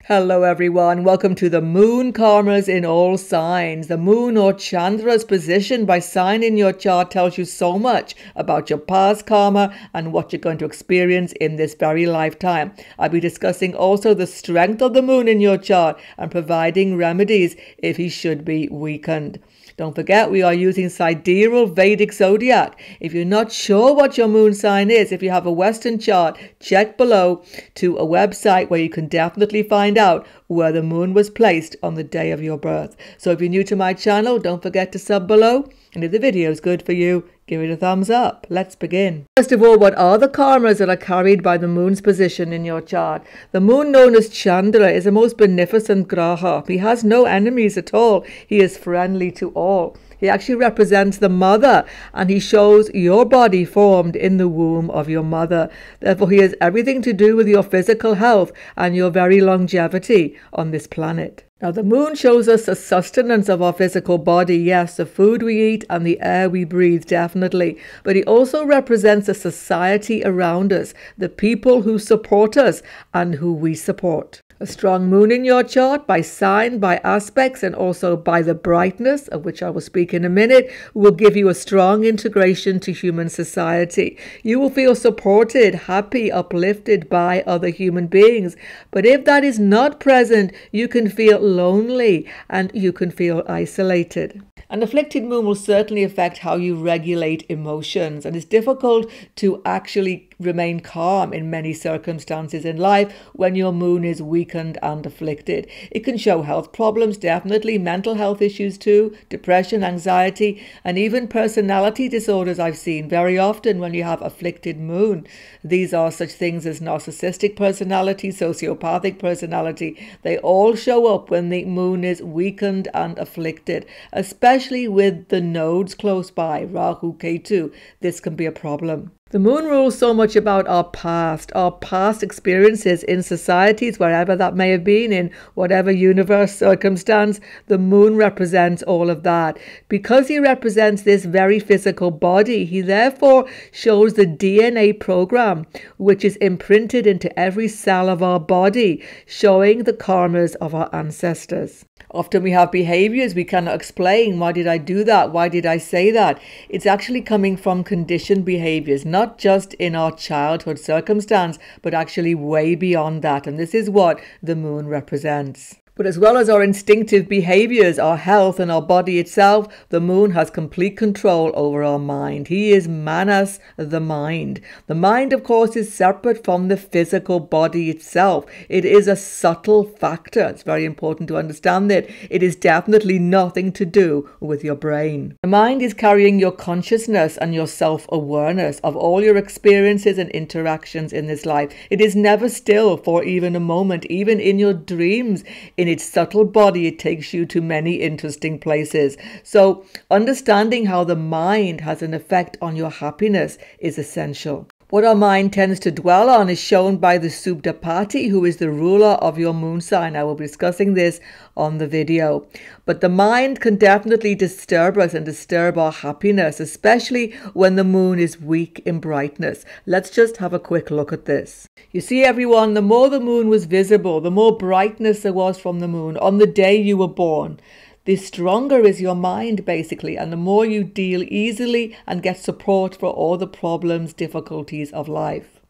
Hello everyone, welcome to the Moon Karmas in all signs. The Moon or Chandra's position by sign in your chart tells you so much about your past karma and what you're going to experience in this very lifetime. I'll be discussing also the strength of the Moon in your chart and providing remedies if he should be weakened. Don't forget, we are using sidereal Vedic zodiac. If you're not sure what your moon sign is, if you have a Western chart, check below to a website where you can definitely find out where the moon was placed on the day of your birth. So if you're new to my channel, don't forget to sub below. And if the video is good for you, give it a thumbs up. Let's begin. First of all, what are the karmas that are carried by the moon's position in your chart? The moon, known as Chandra, is a most beneficent graha. He has no enemies at all. He is friendly to all. He actually represents the mother, and he shows your body formed in the womb of your mother. Therefore, he has everything to do with your physical health and your very longevity on this planet. Now, the moon shows us the sustenance of our physical body. Yes, the food we eat and the air we breathe, definitely. But he also represents the society around us, the people who support us and who we support. A strong moon in your chart by sign, by aspects, and also by the brightness, of which I will speak in a minute, will give you a strong integration to human society. You will feel supported, happy, uplifted by other human beings. But if that is not present, you can feel lonely and you can feel isolated. An afflicted moon will certainly affect how you regulate emotions, and it's difficult to actually remain calm in many circumstances in life when your moon is weakened and afflicted. It can show health problems, definitely mental health issues too, depression, anxiety, and even personality disorders I've seen very often when you have afflicted moon. These are such things as narcissistic personality, sociopathic personality. They all show up when the moon is weakened and afflicted, especially with the nodes close by, Rahu, Ketu. This can be a problem. The moon rules so much about our past experiences in societies, wherever that may have been, in whatever universe circumstance. The moon represents all of that. Because he represents this very physical body, he therefore shows the DNA program, which is imprinted into every cell of our body, showing the karmas of our ancestors. Often we have behaviors we cannot explain. Why did I do that? Why did I say that? It's actually coming from conditioned behaviors, not just in our childhood circumstance, but actually way beyond that. And this is what the moon represents. But as well as our instinctive behaviors, our health and our body itself, the moon has complete control over our mind. He is Manas, the mind. The mind, of course, is separate from the physical body itself. It is a subtle factor. It's very important to understand that. It is definitely nothing to do with your brain. The mind is carrying your consciousness and your self-awareness of all your experiences and interactions in this life. It is never still for even a moment, even in your dreams. In its subtle body, it takes you to many interesting places. So understanding how the mind has an effect on your happiness is essential. What our mind tends to dwell on is shown by the Subdapati, who is the ruler of your moon sign. I will be discussing this on the video. But the mind can definitely disturb us and disturb our happiness, especially when the moon is weak in brightness. Let's just have a quick look at this. You see, everyone, the more the moon was visible, the more brightness there was from the moon on the day you were born, the stronger is your mind, basically, and the more you deal easily and get support for all the problems, difficulties of life.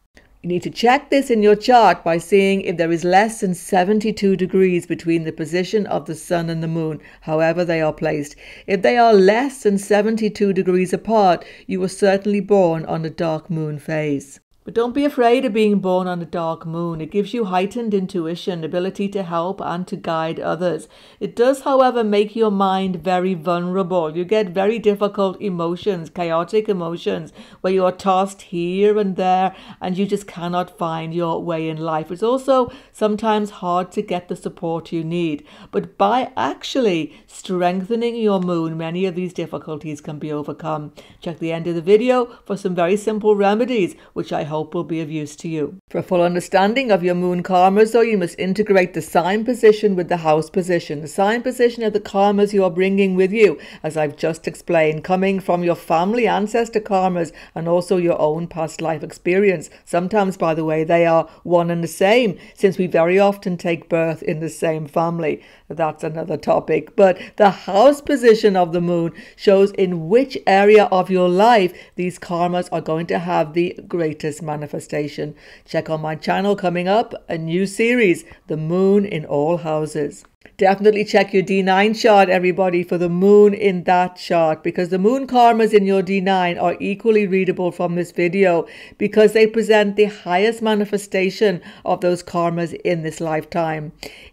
You need to check this in your chart by seeing if there is less than 72 degrees between the position of the sun and the moon, however they are placed. If they are less than 72 degrees apart, you were certainly born on a dark moon phase. But don't be afraid of being born on a dark moon. It gives you heightened intuition, ability to help and to guide others. It does, however, make your mind very vulnerable. You get very difficult emotions, chaotic emotions, where you are tossed here and there and you just cannot find your way in life. It's also sometimes hard to get the support you need. But by actually strengthening your moon, many of these difficulties can be overcome. Check the end of the video for some very simple remedies, which I hope will be of use to you. For a full understanding of your moon karmas, though, you must integrate the sign position with the house position. The sign position of the karmas you are bringing with you, as I've just explained, coming from your family ancestor karmas and also your own past life experience. Sometimes, by the way, they are one and the same, since we very often take birth in the same family. That's another topic. But the house position of the moon shows in which area of your life these karmas are going to have the greatest manifestation. Check on my channel coming up, a new series, The Moon in All Houses. Definitely check your D9 chart, everybody, for the moon in that chart, because the moon karmas in your D9 are equally readable from this video because they present the highest manifestation of those karmas in this lifetime.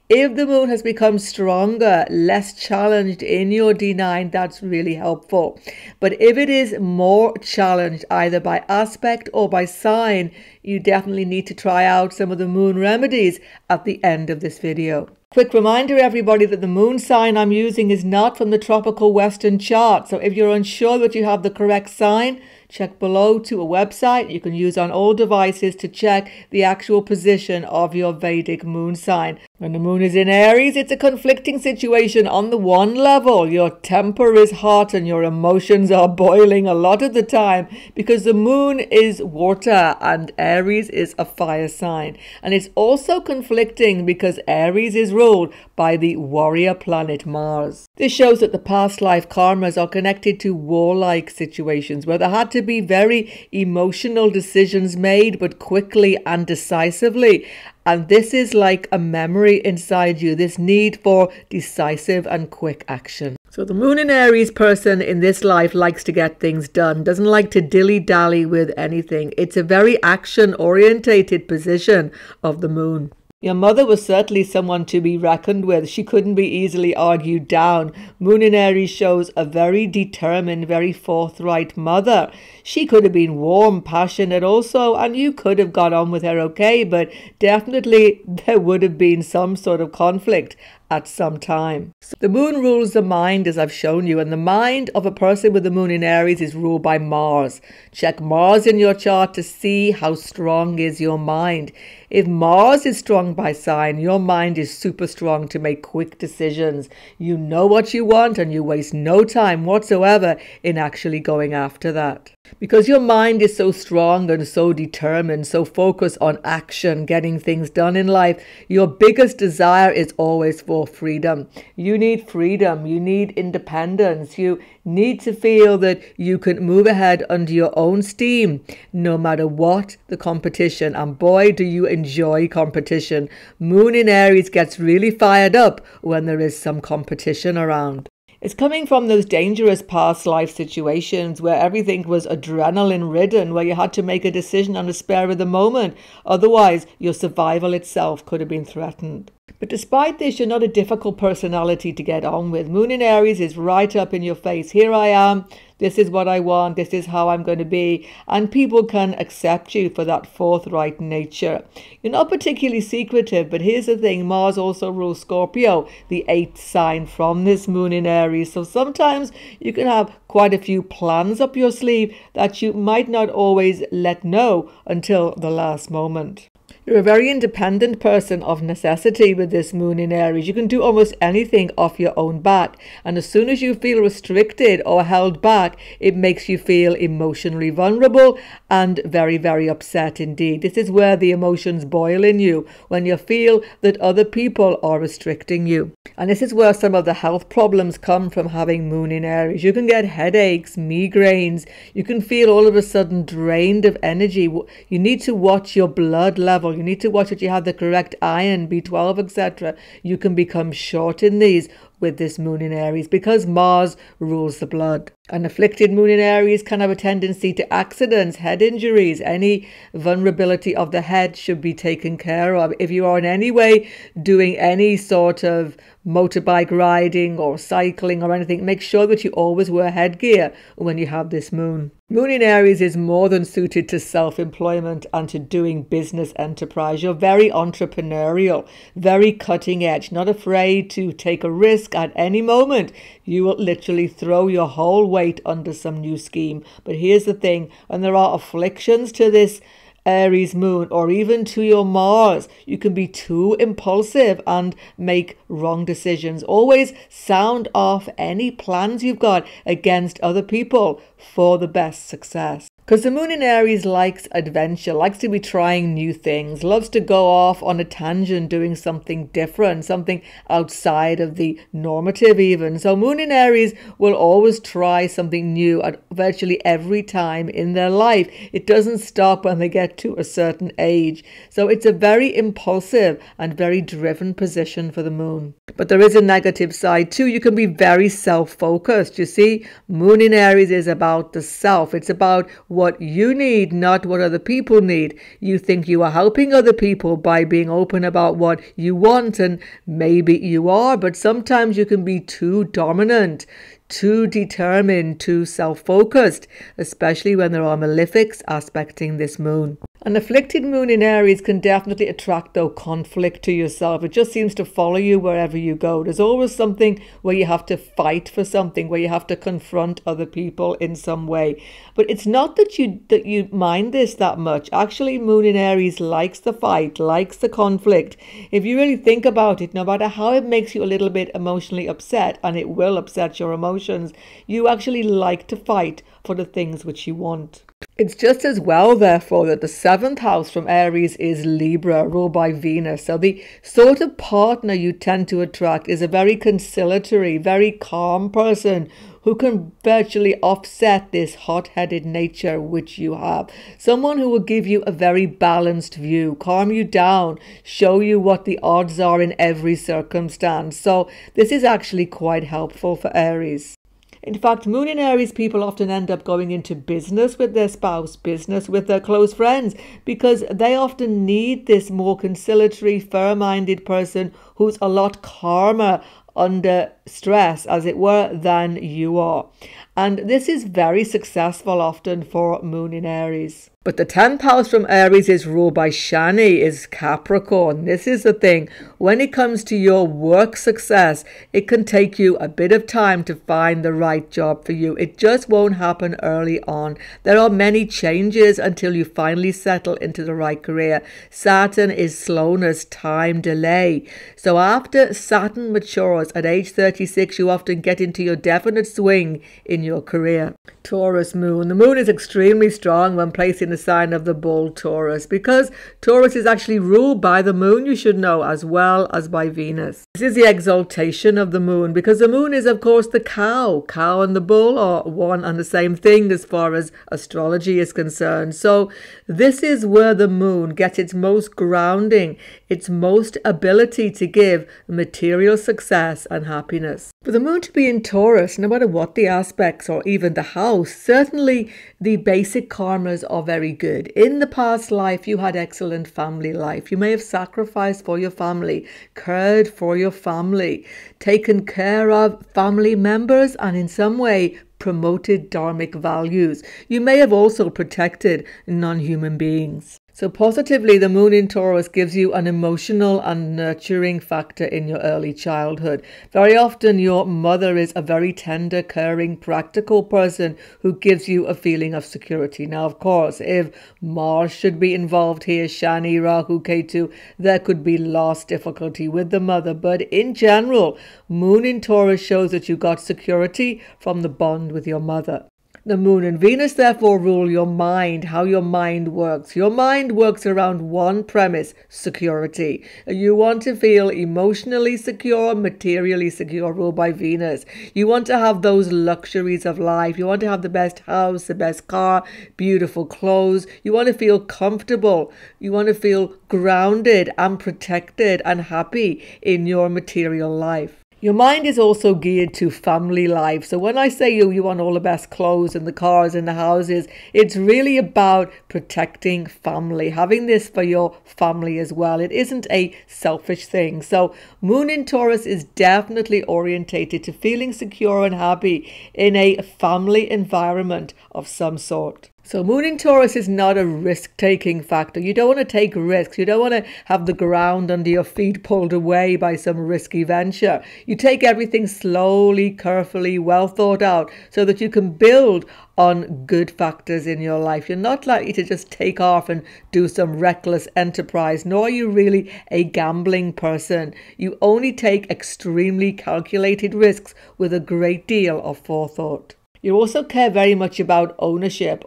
If the moon has become stronger, less challenged in your D9, that's really helpful. But if it is more challenged either by aspect or by sign, you definitely need to try out some of the moon remedies at the end of this video. Quick reminder, everybody, that the moon sign I'm using is not from the tropical Western chart. So if you're unsure that you have the correct sign, check below to a website you can use on all devices to check the actual position of your Vedic moon sign. When the moon is in Aries, it's a conflicting situation. On the one level, your temper is hot and your emotions are boiling a lot of the time because the moon is water and Aries is a fire sign. And it's also conflicting because Aries is ruled by the warrior planet Mars. This shows that the past life karmas are connected to warlike situations where there had to be very emotional decisions made, but quickly and decisively. And this is like a memory inside you, this need for decisive and quick action. So the moon in Aries person in this life likes to get things done, doesn't like to dilly-dally with anything. It's a very action-orientated position of the moon. Your mother was certainly someone to be reckoned with. She couldn't be easily argued down. Moon in Aries shows a very determined, very forthright mother. She could have been warm, passionate also, and you could have got on with her okay, but definitely there would have been some sort of conflict at some time. So the moon rules the mind, as I've shown you, and the mind of a person with the moon in Aries is ruled by Mars. Check Mars in your chart to see how strong is your mind. If Mars is strong by sign, your mind is super strong to make quick decisions. You know what you want and you waste no time whatsoever in actually going after that. Because your mind is so strong and so determined, so focused on action, getting things done in life, your biggest desire is always for freedom. You need freedom. You need independence. You need to feel that you can move ahead under your own steam, no matter what the competition. And boy, do you enjoy competition. Moon in Aries gets really fired up when there is some competition around. It's coming from those dangerous past life situations where everything was adrenaline ridden, where you had to make a decision on the spur of the moment. Otherwise, your survival itself could have been threatened. But despite this, you're not a difficult personality to get on with. Moon in Aries is right up in your face. Here I am. This is what I want. This is how I'm going to be. And people can accept you for that forthright nature. You're not particularly secretive, but here's the thing. Mars also rules Scorpio, the 8th sign from this moon in Aries. So sometimes you can have quite a few plans up your sleeve that you might not always let know until the last moment. You're a very independent person of necessity with this moon in Aries. You can do almost anything off your own back. And as soon as you feel restricted or held back, it makes you feel emotionally vulnerable and very, very upset indeed. This is where the emotions boil in you, when you feel that other people are restricting you. And this is where some of the health problems come from having moon in Aries. You can get headaches, migraines. You can feel all of a sudden drained of energy. You need to watch your blood level. You need to watch that you have the correct iron, B12, etc. You can become short in these with this moon in Aries because Mars rules the blood. An afflicted moon in Aries can have a tendency to accidents, head injuries. Any vulnerability of the head should be taken care of. If you are in any way doing any sort of motorbike riding or cycling or anything, make sure that you always wear headgear when you have this moon. Moon in Aries is more than suited to self-employment and to doing business enterprise. You're very entrepreneurial, very cutting edge, not afraid to take a risk at any moment. You will literally throw your whole weight under some new scheme. But here's the thing, when there are afflictions to this Aries Moon, or even to your Mars. You can be too impulsive and make wrong decisions. Always sound off any plans you've got against other people for the best success. Because the moon in Aries likes adventure, likes to be trying new things, loves to go off on a tangent doing something different, something outside of the normative even. So moon in Aries will always try something new at virtually every time in their life. It doesn't stop when they get to a certain age. So it's a very impulsive and very driven position for the moon. But there is a negative side too. You can be very self-focused. You see, moon in Aries is about the self. It's about what you need, not what other people need. You think you are helping other people by being open about what you want, and maybe you are, but sometimes you can be too dominant, too determined, too self-focused, especially when there are malefics aspecting this moon. An afflicted moon in Aries can definitely attract, though, conflict to yourself. It just seems to follow you wherever you go. There's always something where you have to fight for something, where you have to confront other people in some way. But it's not that you mind this that much. Actually, moon in Aries likes the fight, likes the conflict. If you really think about it, no matter how it makes you a little bit emotionally upset, and it will upset your emotions, you actually like to fight for the things which you want. It's just as well, therefore, that the 7th house from Aries is Libra, ruled by Venus. So the sort of partner you tend to attract is a very conciliatory, very calm person who can virtually offset this hot-headed nature which you have. Someone who will give you a very balanced view, calm you down, show you what the odds are in every circumstance. So this is actually quite helpful for Aries. In fact, moon in Aries people often end up going into business with their spouse, business with their close friends, because they often need this more conciliatory, fair-minded person who's a lot calmer under stress, as it were, than you are. And this is very successful often for moon in Aries. But the 10th house from Aries is ruled by Shani, is Capricorn. This is the thing. When it comes to your work success, it can take you a bit of time to find the right job for you. It just won't happen early on. There are many changes until you finally settle into the right career. Saturn is slowness, time, delay. So after Saturn matures at age 36, you often get into your definite swing in your career. Taurus Moon. The moon is extremely strong when placed in the sign of the bull Taurus, because Taurus is actually ruled by the moon, you should know, as well as by Venus. This is the exaltation of the moon, because the moon is, of course, the cow. Cow and the bull are one and the same thing as far as astrology is concerned. So this is where the moon gets its most grounding, its most ability to give material success and happiness. For the moon to be in Taurus, no matter what the aspects or even the house, certainly the basic karmas are very good. In the past life, you had excellent family life. You may have sacrificed for your family, cared for your family, taken care of family members, and in some way promoted dharmic values. You may have also protected non-human beings. So positively, the moon in Taurus gives you an emotional and nurturing factor in your early childhood. Very often your mother is a very tender, caring, practical person who gives you a feeling of security. Now, of course, if Mars should be involved here, Shani, Rahu, Ketu, there could be loss, difficulty with the mother. But in general, moon in Taurus shows that you got security from the bond with your mother. The moon and Venus therefore rule your mind, how your mind works. Your mind works around one premise: security. You want to feel emotionally secure, materially secure, ruled by Venus. You want to have those luxuries of life. You want to have the best house, the best car, beautiful clothes. You want to feel comfortable. You want to feel grounded and protected and happy in your material life. Your mind is also geared to family life. So when I say you want all the best clothes and the cars and the houses, it's really about protecting family, having this for your family as well. It isn't a selfish thing. So moon in Taurus is definitely orientated to feeling secure and happy in a family environment of some sort. So Moon in Taurus is not a risk-taking factor. You don't want to take risks. You don't want to have the ground under your feet pulled away by some risky venture. You take everything slowly, carefully, well thought out so that you can build on good factors in your life. You're not likely to just take off and do some reckless enterprise, nor are you really a gambling person. You only take extremely calculated risks with a great deal of forethought. You also care very much about ownership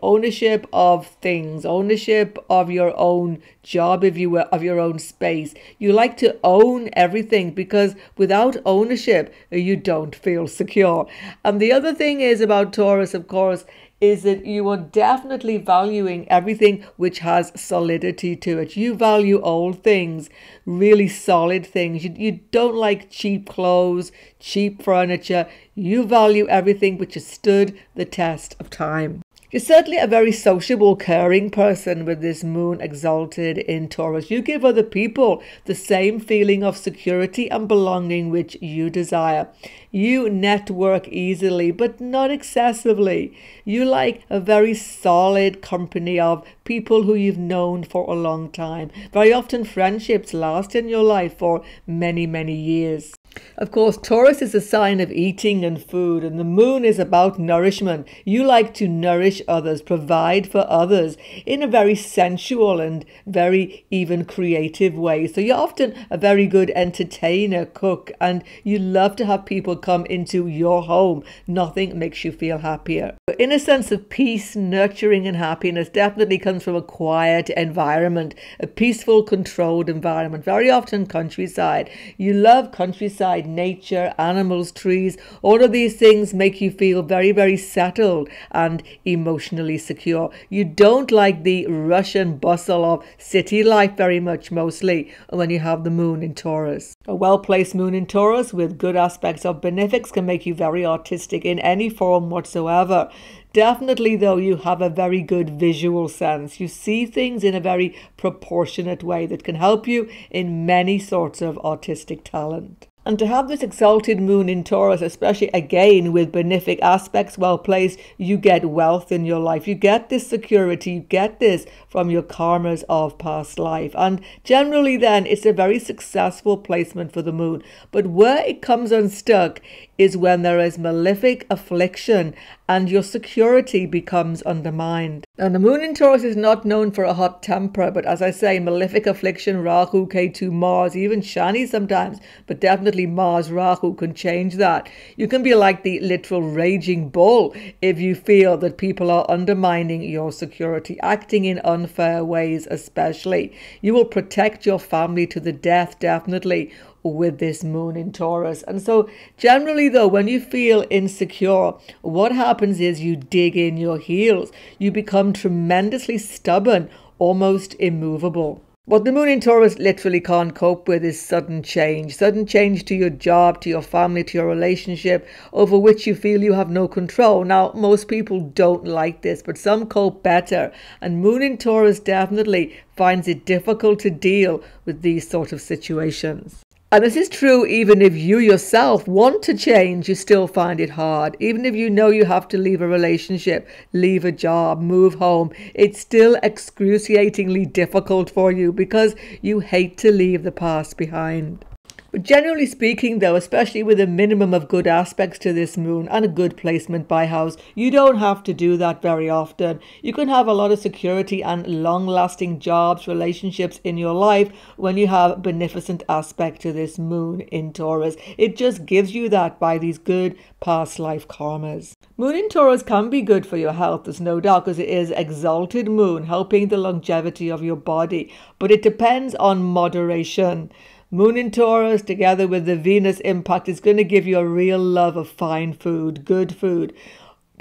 of things, ownership of your own job, if you will, of your own space. You like to own everything because without ownership, you don't feel secure. And the other thing is about Taurus, of course, is that you are definitely valuing everything which has solidity to it. You value old things, really solid things. You don't like cheap clothes, cheap furniture. You value everything which has stood the test of time. You're certainly a very sociable, caring person with this moon exalted in Taurus. You give other people the same feeling of security and belonging which you desire. You network easily, but not excessively. You like a very solid company of people who you've known for a long time. Very often friendships last in your life for many, many years. Of course, Taurus is a sign of eating and food, and the moon is about nourishment. You like to nourish others, provide for others in a very sensual and very even creative way. So you're often a very good entertainer, cook, and you love to have people come into your home. Nothing makes you feel happier. In a sense of peace, nurturing and happiness definitely comes from a quiet environment, a peaceful, controlled environment, very often countryside. You love countryside, nature, animals, trees. All of these things make you feel very, very settled and emotionally secure. You don't like the rush and bustle of city life very much, mostly when you have the moon in Taurus. A well-placed moon in Taurus with good aspects of benefics can make you very artistic in any form whatsoever. Definitely, though, you have a very good visual sense. You see things in a very proportionate way that can help you in many sorts of artistic talent. And to have this exalted moon in Taurus, especially again with benefic aspects well placed, you get wealth in your life. You get this security. You get this from your karmas of past life. And generally then, it's a very successful placement for the moon. But where it comes unstuck is when there is malefic affliction and your security becomes undermined. And the moon in Taurus is not known for a hot temper, but as I say, malefic affliction, Rahu, Ketu, Mars, even Shani sometimes, but definitely Mars, Rahu can change that. You can be like the literal raging bull if you feel that people are undermining your security, acting in unfair ways especially. You will protect your family to the death, definitely, with this moon in Taurus. And so generally though, when you feel insecure, what happens is you dig in your heels. You become tremendously stubborn, almost immovable. What the moon in Taurus literally can't cope with is sudden change to your job, to your family, to your relationship, over which you feel you have no control. Now, most people don't like this, but some cope better. And moon in Taurus definitely finds it difficult to deal with these sort of situations. And this is true even if you yourself want to change, you still find it hard. Even if you know you have to leave a relationship, leave a job, move home, it's still excruciatingly difficult for you because you hate to leave the past behind. But generally speaking though, especially with a minimum of good aspects to this moon and a good placement by house, you don't have to do that very often. You can have a lot of security and long-lasting jobs, relationships in your life when you have a beneficent aspect to this moon in Taurus. It just gives you that by these good past life karmas. Moon in Taurus can be good for your health, there's no doubt, because it is exalted moon, helping the longevity of your body. But it depends on moderation. Moon in Taurus together with the Venus impact is going to give you a real love of fine food, good food.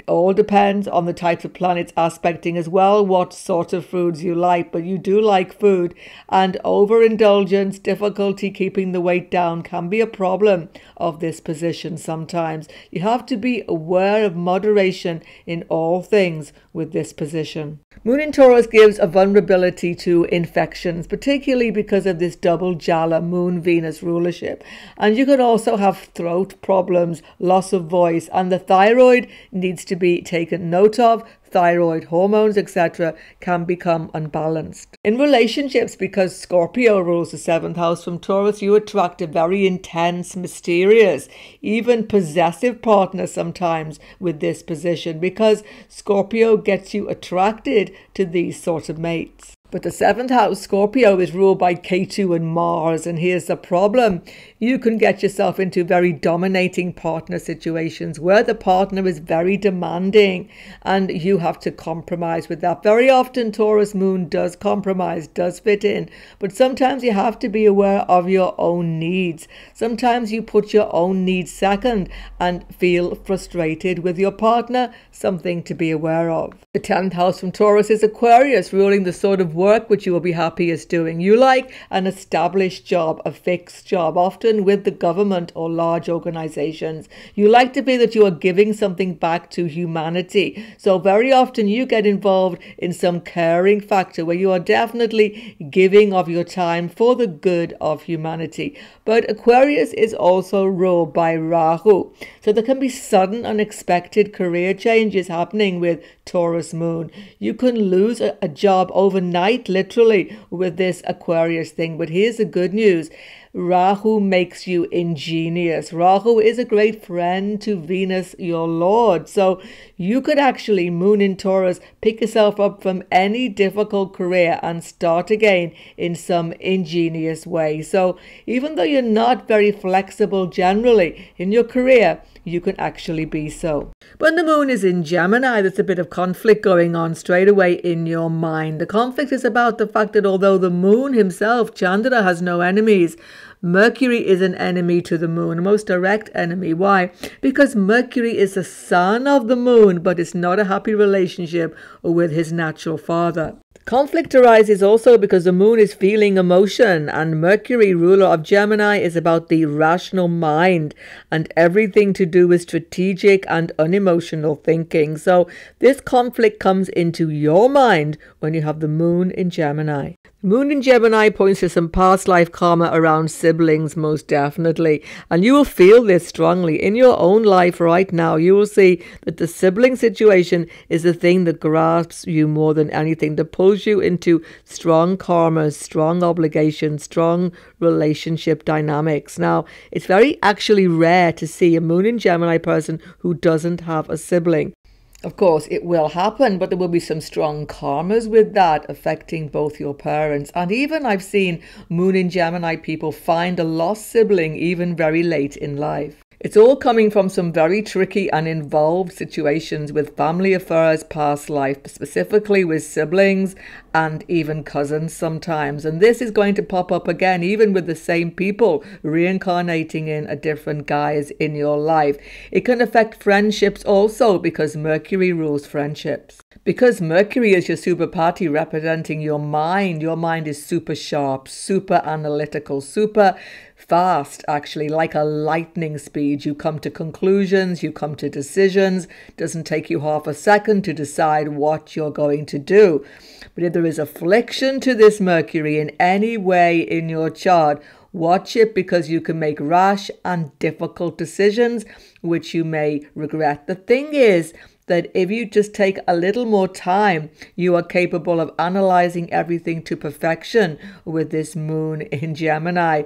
All depends on the types of planets aspecting as well, what sort of foods you like, but you do like food, and overindulgence, difficulty keeping the weight down can be a problem of this position sometimes. You have to be aware of moderation in all things with this position. Moon in Taurus gives a vulnerability to infections, particularly because of this double Jala Moon-Venus rulership. And you can also have throat problems, loss of voice, and the thyroid needs needs to be taken note of. Thyroid hormones, etc., can become unbalanced. In relationships, because Scorpio rules the 7th house from Taurus, you attract a very intense, mysterious, even possessive partner sometimes with this position, because Scorpio gets you attracted to these sort of mates. But the 7th house, Scorpio, is ruled by Ketu and Mars, and here's the problem. You can get yourself into very dominating partner situations where the partner is very demanding and you have to compromise with that. Very often Taurus Moon does compromise, does fit in, but sometimes you have to be aware of your own needs. Sometimes you put your own needs second and feel frustrated with your partner, something to be aware of. The 10th house from Taurus is Aquarius, ruling the sort of work which you will be happiest doing. You like an established job, a fixed job, often with the government or large organizations. You like to feel that you are giving something back to humanity. So very often you get involved in some caring factor where you are definitely giving of your time for the good of humanity. But Aquarius is also ruled by Rahu. So there can be sudden, unexpected career changes happening with Taurus Moon. You can lose a job overnight, literally, with this Aquarius thing. But here's the good news. Rahu makes you ingenious. Rahu is a great friend to Venus, your Lord. So you could actually, Moon in Taurus, pick yourself up from any difficult career and start again in some ingenious way. So even though you're not very flexible generally in your career, you can actually be so. When the moon is in Gemini, there's a bit of conflict going on straight away in your mind. The conflict is about the fact that although the moon himself, Chandra, has no enemies, Mercury is an enemy to the moon, a most direct enemy. Why? Because Mercury is the son of the moon, but it's not a happy relationship with his natural father. Conflict arises also because the moon is feeling emotion, and Mercury, ruler of Gemini, is about the rational mind and everything to do with strategic and unemotional thinking. So this conflict comes into your mind when you have the moon in Gemini. Moon in Gemini points to some past life karma around siblings, most definitely. And you will feel this strongly in your own life right now. You will see that the sibling situation is the thing that grasps you more than anything, that pulls you into strong karmas, strong obligations, strong relationship dynamics. Now, it's very actually rare to see a Moon in Gemini person who doesn't have a sibling. Of course, it will happen, but there will be some strong karmas with that affecting both your parents. And even I've seen Moon in Gemini people find a lost sibling even very late in life. It's all coming from some very tricky and involved situations with family affairs, past life, specifically with siblings and even cousins sometimes. And this is going to pop up again, even with the same people reincarnating in a different guise in your life. It can affect friendships also because Mercury rules friendships. Because Mercury is your super party representing your mind is super sharp, super analytical, super fast, actually, like a lightning speed. You come to conclusions, you come to decisions. It doesn't take you half a second to decide what you're going to do. But if there is affliction to this Mercury in any way in your chart, watch it, because you can make rash and difficult decisions which you may regret. The thing is that if you just take a little more time, you are capable of analyzing everything to perfection with this moon in Gemini.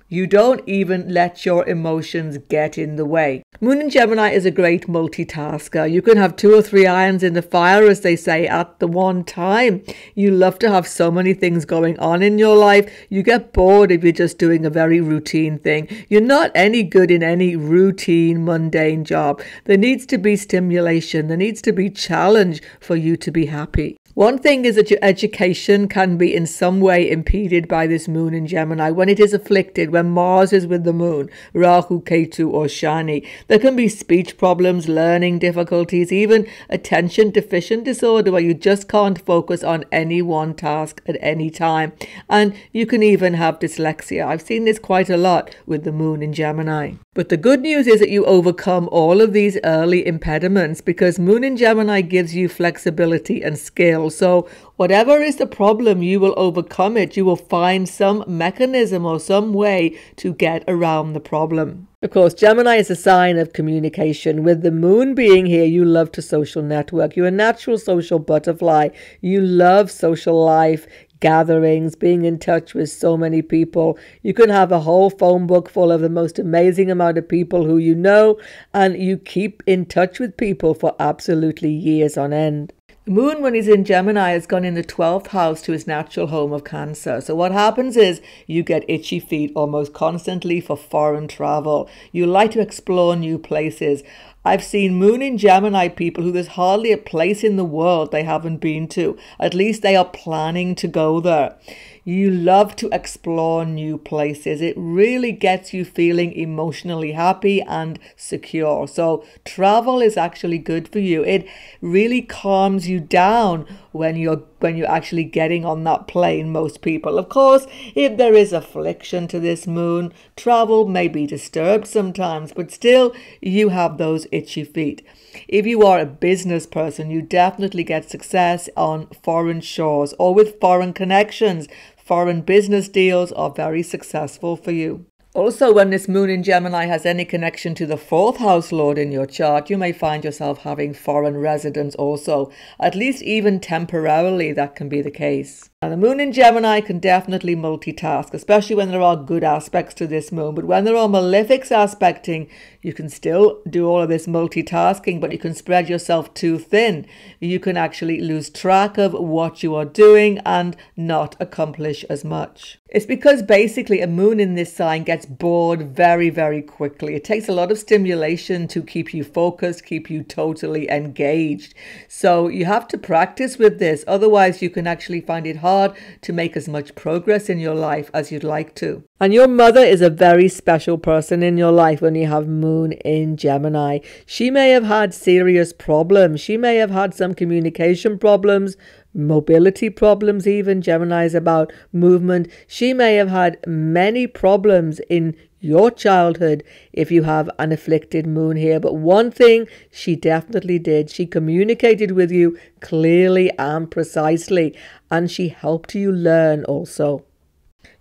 You don't even let your emotions get in the way. Moon in Gemini is a great multitasker. You can have 2 or 3 irons in the fire, as they say, at the one time. You love to have so many things going on in your life. You get bored if you're just doing a very routine thing. You're not any good in any routine, mundane job. There needs to be stimulation. There needs to be challenge for you to be happy. One thing is that your education can be in some way impeded by this moon in Gemini. When it is afflicted, when Mars is with the moon, Rahu, Ketu or Shani, there can be speech problems, learning difficulties, even attention deficient disorder where you just can't focus on any one task at any time. And you can even have dyslexia. I've seen this quite a lot with the moon in Gemini. But the good news is that you overcome all of these early impediments because Moon in Gemini gives you flexibility and skill. So whatever is the problem, you will overcome it. You will find some mechanism or some way to get around the problem. Of course, Gemini is a sign of communication. With the moon being here, you love to social network. You're a natural social butterfly. You love social life, gatherings, being in touch with so many people. You can have a whole phone book full of the most amazing amount of people who you know, and you keep in touch with people for absolutely years on end. The moon, when he's in Gemini, has gone in the 12th house to his natural home of Cancer. So what happens is you get itchy feet almost constantly for foreign travel. You like to explore new places. I've seen moon in Gemini people who there's hardly a place in the world they haven't been to. At least they are planning to go there. You love to explore new places. It really gets you feeling emotionally happy and secure. So travel is actually good for you. It really calms you down when you're actually getting on that plane, most people. Of course, if there is affliction to this moon, travel may be disturbed sometimes, but still you have those itchy feet. If you are a business person, you definitely get success on foreign shores or with foreign connections. Foreign business deals are very successful for you. Also, when this moon in Gemini has any connection to the 4th house lord in your chart, you may find yourself having foreign residence also. At least even temporarily, that can be the case. And the moon in Gemini can definitely multitask, especially when there are good aspects to this moon. But when there are malefics aspecting, you can still do all of this multitasking, but you can spread yourself too thin. You can actually lose track of what you are doing and not accomplish as much. It's because basically a moon in this sign gets bored very, very quickly. It takes a lot of stimulation to keep you focused, keep you totally engaged. So you have to practice with this. Otherwise, you can actually find it hard to make as much progress in your life as you'd like to. And your mother is a very special person in your life when you have moon in Gemini. She may have had serious problems. She may have had some communication problems, mobility problems even. Gemini is about movement. She may have had many problems in your childhood if you have an afflicted moon here. But one thing she definitely did, she communicated with you clearly and precisely, and she helped you learn also.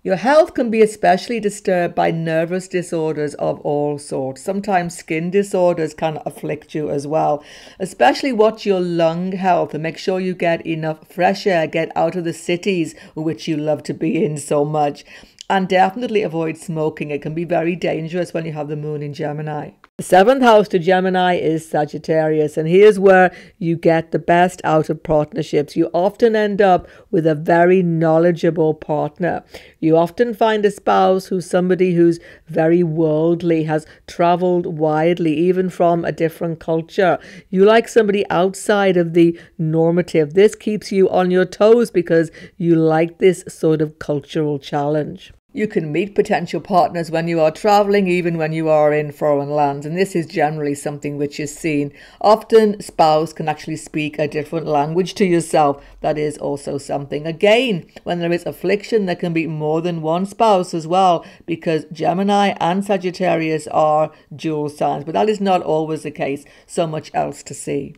Your health can be especially disturbed by nervous disorders of all sorts. Sometimes skin disorders can afflict you as well. Especially watch your lung health and make sure you get enough fresh air, get out of the cities which you love to be in so much. And definitely avoid smoking. It can be very dangerous when you have the moon in Gemini. The 7th house to Gemini is Sagittarius, and here's where you get the best out of partnerships. You often end up with a very knowledgeable partner. You often find a spouse who's somebody who's very worldly, has traveled widely, even from a different culture. You like somebody outside of the normative. This keeps you on your toes because you like this sort of cultural challenge. You can meet potential partners when you are traveling, even when you are in foreign lands. And this is generally something which is seen. Often, spouse can actually speak a different language to yourself. That is also something. Again, when there is affliction, there can be more than one spouse as well, because Gemini and Sagittarius are dual signs. But that is not always the case. So much else to see.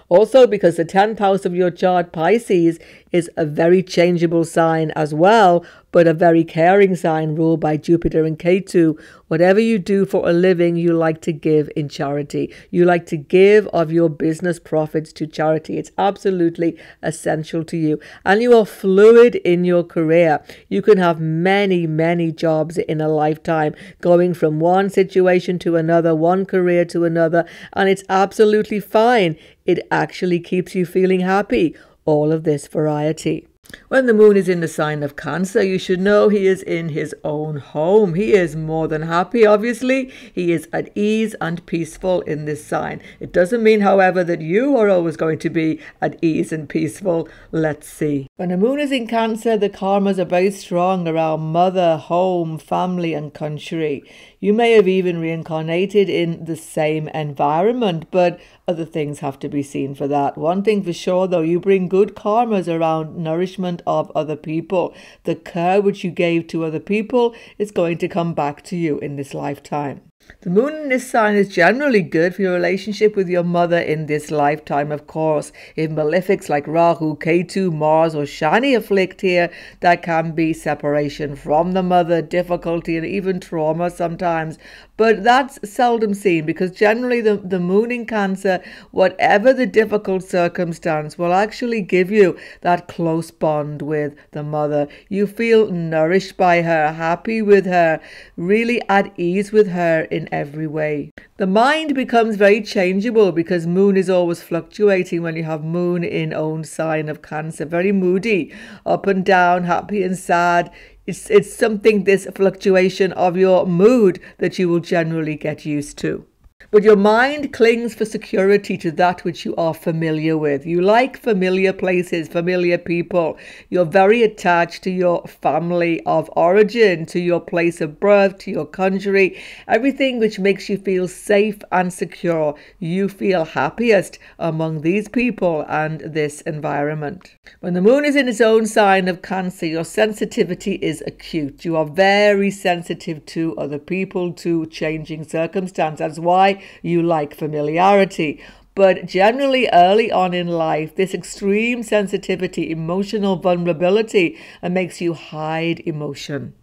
Also, because the 10th house of your chart, Pisces, is a very changeable sign as well, but a very caring sign ruled by Jupiter and Ketu. Whatever you do for a living, you like to give in charity. You like to give of your business profits to charity. It's absolutely essential to you. And you are fluid in your career. You can have many, many jobs in a lifetime, going from one situation to another, one career to another, and it's absolutely fine. It actually keeps you feeling happy. All of this variety. When the moon is in the sign of Cancer, you should know he is in his own home. He is more than happy, obviously. He is at ease and peaceful in this sign. It doesn't mean, however, that you are always going to be at ease and peaceful. Let's see. When the moon is in Cancer, the karmas are very strong around mother, home, family, and country. You may have even reincarnated in the same environment, but other things have to be seen for that. One thing for sure, though, you bring good karmas around nourishment of other people. The care which you gave to other people is going to come back to you in this lifetime. The moon in this sign is generally good for your relationship with your mother in this lifetime, of course. If malefics like Rahu, Ketu, Mars or Shani afflict here, that can be separation from the mother, difficulty and even trauma sometimes. But that's seldom seen because generally the moon in Cancer, whatever the difficult circumstance, will actually give you that close bond with the mother. You feel nourished by her, happy with her, really at ease with her in every way. The mind becomes very changeable because moon is always fluctuating when you have moon in own sign of Cancer. Very moody, up and down, happy and sad. It's something, this fluctuation of your mood, that you will generally get used to. But your mind clings for security to that which you are familiar with. You like familiar places, familiar people. You're very attached to your family of origin, to your place of birth, to your country. Everything which makes you feel safe and secure. You feel happiest among these people and this environment. When the moon is in its own sign of Cancer, your sensitivity is acute. You are very sensitive to other people, to changing circumstances. That's why you like familiarity. But generally early on in life, this extreme sensitivity, emotional vulnerability, makes you hide emotion.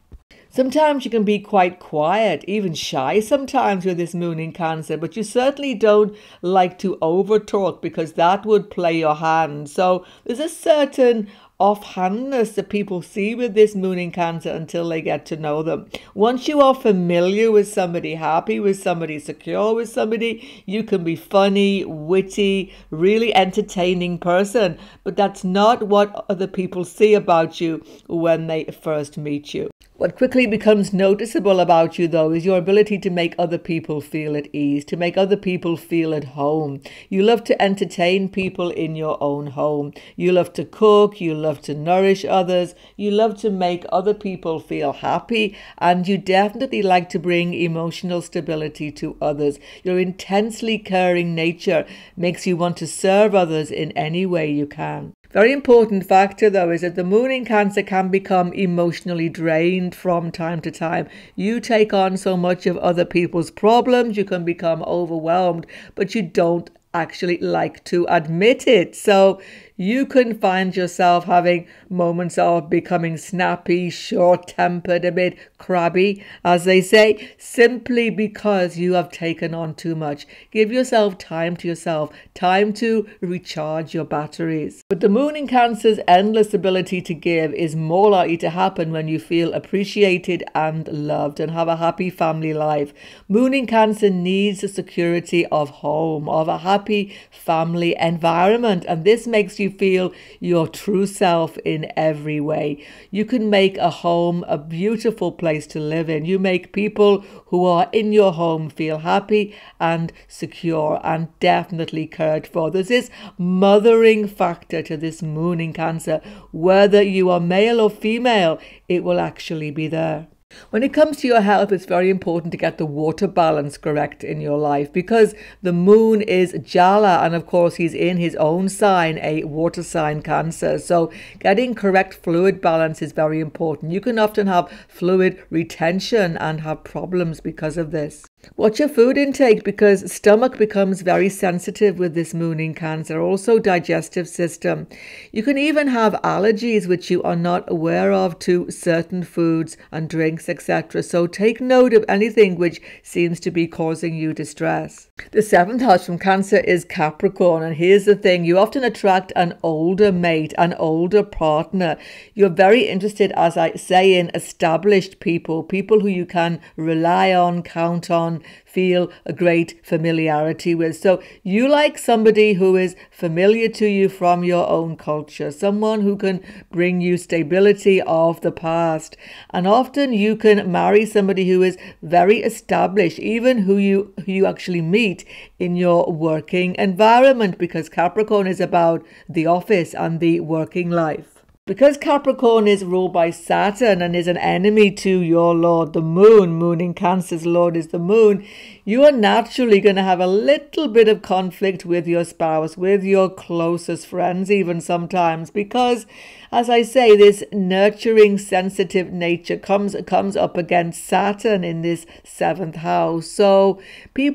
Sometimes you can be quite quiet, even shy sometimes with this moon in Cancer, but you certainly don't like to overtalk because that would play your hand. So there's a certain offhandness that people see with this moon in Cancer until they get to know them. Once you are familiar with somebody, happy with somebody, secure with somebody, you can be funny, witty, really entertaining person. But that's not what other people see about you when they first meet you. What quickly becomes noticeable about you, though, is your ability to make other people feel at ease, to make other people feel at home. You love to entertain people in your own home. You love to cook, you love to nourish others, you love to make other people feel happy, and you definitely like to bring emotional stability to others. Your intensely caring nature makes you want to serve others in any way you can. Very important factor, though, is that the moon in Cancer can become emotionally drained from time to time. You take on so much of other people's problems, you can become overwhelmed, but you don't actually like to admit it. So you can find yourself having moments of becoming snappy, short-tempered, a bit crabby, as they say, simply because you have taken on too much. Give yourself time to yourself, time to recharge your batteries. But the moon in Cancer's endless ability to give is more likely to happen when you feel appreciated and loved and have a happy family life. Moon in Cancer needs the security of home, of a happy family environment, and this makes you feel your true self in every way. You can make a home a beautiful place to live in. You make people who are in your home feel happy and secure and definitely cared for. There's this mothering factor to this moon in Cancer. Whether you are male or female, it will actually be there. When it comes to your health, it's very important to get the water balance correct in your life because the moon is Jala, and of course he's in his own sign, a water sign, Cancer. So getting correct fluid balance is very important. You can often have fluid retention and have problems because of this. Watch your food intake because stomach becomes very sensitive with this moon in Cancer. Also digestive system. You can even have allergies which you are not aware of to certain foods and drinks, etc. So take note of anything which seems to be causing you distress. The seventh house from Cancer is Capricorn, and here's the thing: you often attract an older mate, an older partner. You're very interested, as I say, in established people, people who you can rely on, count on, feel a great familiarity with. So you like somebody who is familiar to you from your own culture, someone who can bring you stability of the past. And often you can marry somebody who is very established, even who you actually meet in your working environment, because Capricorn is about the office and the working life. Because Capricorn is ruled by Saturn and is an enemy to your Lord, the Moon. Moon in Cancer's Lord is the Moon. You are naturally going to have a little bit of conflict with your spouse, with your closest friends even sometimes, because, as I say, this nurturing, sensitive nature comes up against Saturn in this 7th house. So you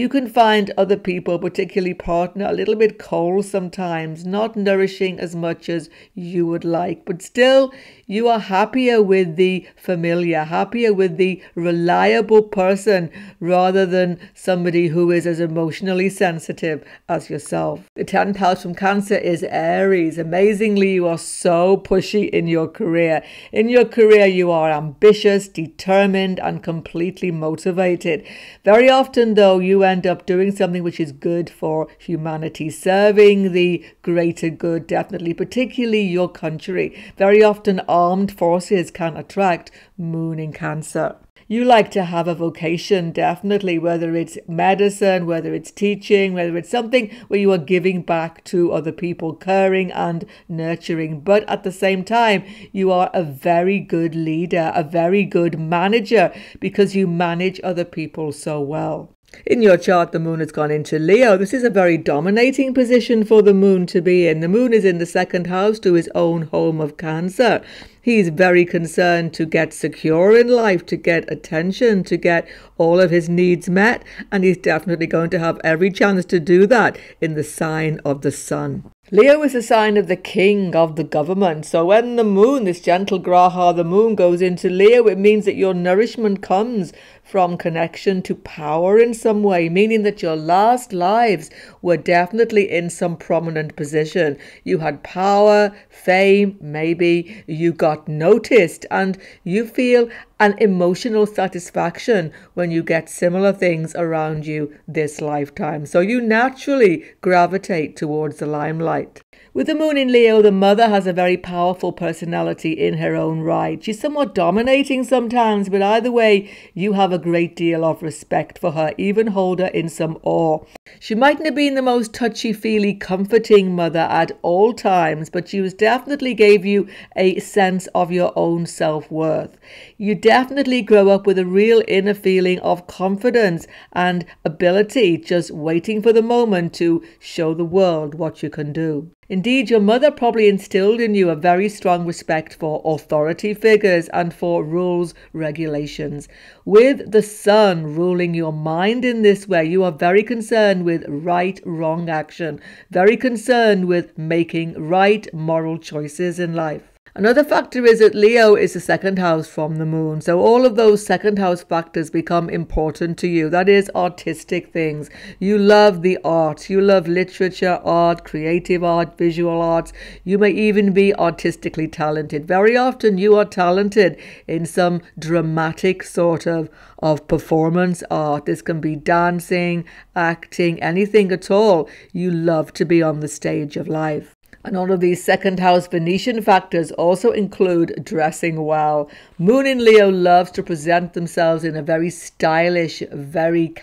can find other people, particularly partner, a little bit cold sometimes, not nourishing as much as you would like. But still, you are happier with the familiar, happier with the reliable person rather than somebody who is as emotionally sensitive as yourself. The 10th house from Cancer is Aries. Amazingly, you are so pushy in your career. In your career, you are ambitious, determined, and completely motivated. Very often, though, you end up doing something which is good for humanity, serving the greater good, definitely, particularly your country. Very often, armed forces can attract Moon in Cancer. You like to have a vocation, definitely, whether it's medicine, whether it's teaching, whether it's something where you are giving back to other people, caring and nurturing. But at the same time, you are a very good leader, a very good manager, because you manage other people so well. In your chart, the Moon has gone into Leo. This is a very dominating position for the Moon to be in. The Moon is in the 2nd house to his own home of Cancer. He's very concerned to get secure in life, to get attention, to get all of his needs met. And he's definitely going to have every chance to do that in the sign of the Sun. Leo is a sign of the king of the government. So when the Moon, this gentle Graha, the Moon goes into Leo, it means that your nourishment comes from connection to power in some way, meaning that your last lives were definitely in some prominent position. You had power, fame, maybe you got noticed, and you feel an emotional satisfaction when you get similar things around you this lifetime. So you naturally gravitate towards the limelight. With the Moon in Leo, the mother has a very powerful personality in her own right. She's somewhat dominating sometimes, but either way, you have a great deal of respect for her, even hold her in some awe. She mightn't have been the most touchy-feely, comforting mother at all times, but she definitely gave you a sense of your own self-worth. You definitely grow up with a real inner feeling of confidence and ability, just waiting for the moment to show the world what you can do. Indeed, your mother probably instilled in you a very strong respect for authority figures and for rules, regulations. With the Sun ruling your mind in this way, you are very concerned with right, wrong action, very concerned with making right moral choices in life. Another factor is that Leo is the 2nd house from the Moon. So all of those 2nd house factors become important to you. That is artistic things. You love the arts. You love literature, art, creative art, visual arts. You may even be artistically talented. Very often you are talented in some dramatic sort of performance art. This can be dancing, acting, anything at all. You love to be on the stage of life. And all of these 2nd house Venetian factors also include dressing well. Moon in Leo loves to present themselves in a very stylish, very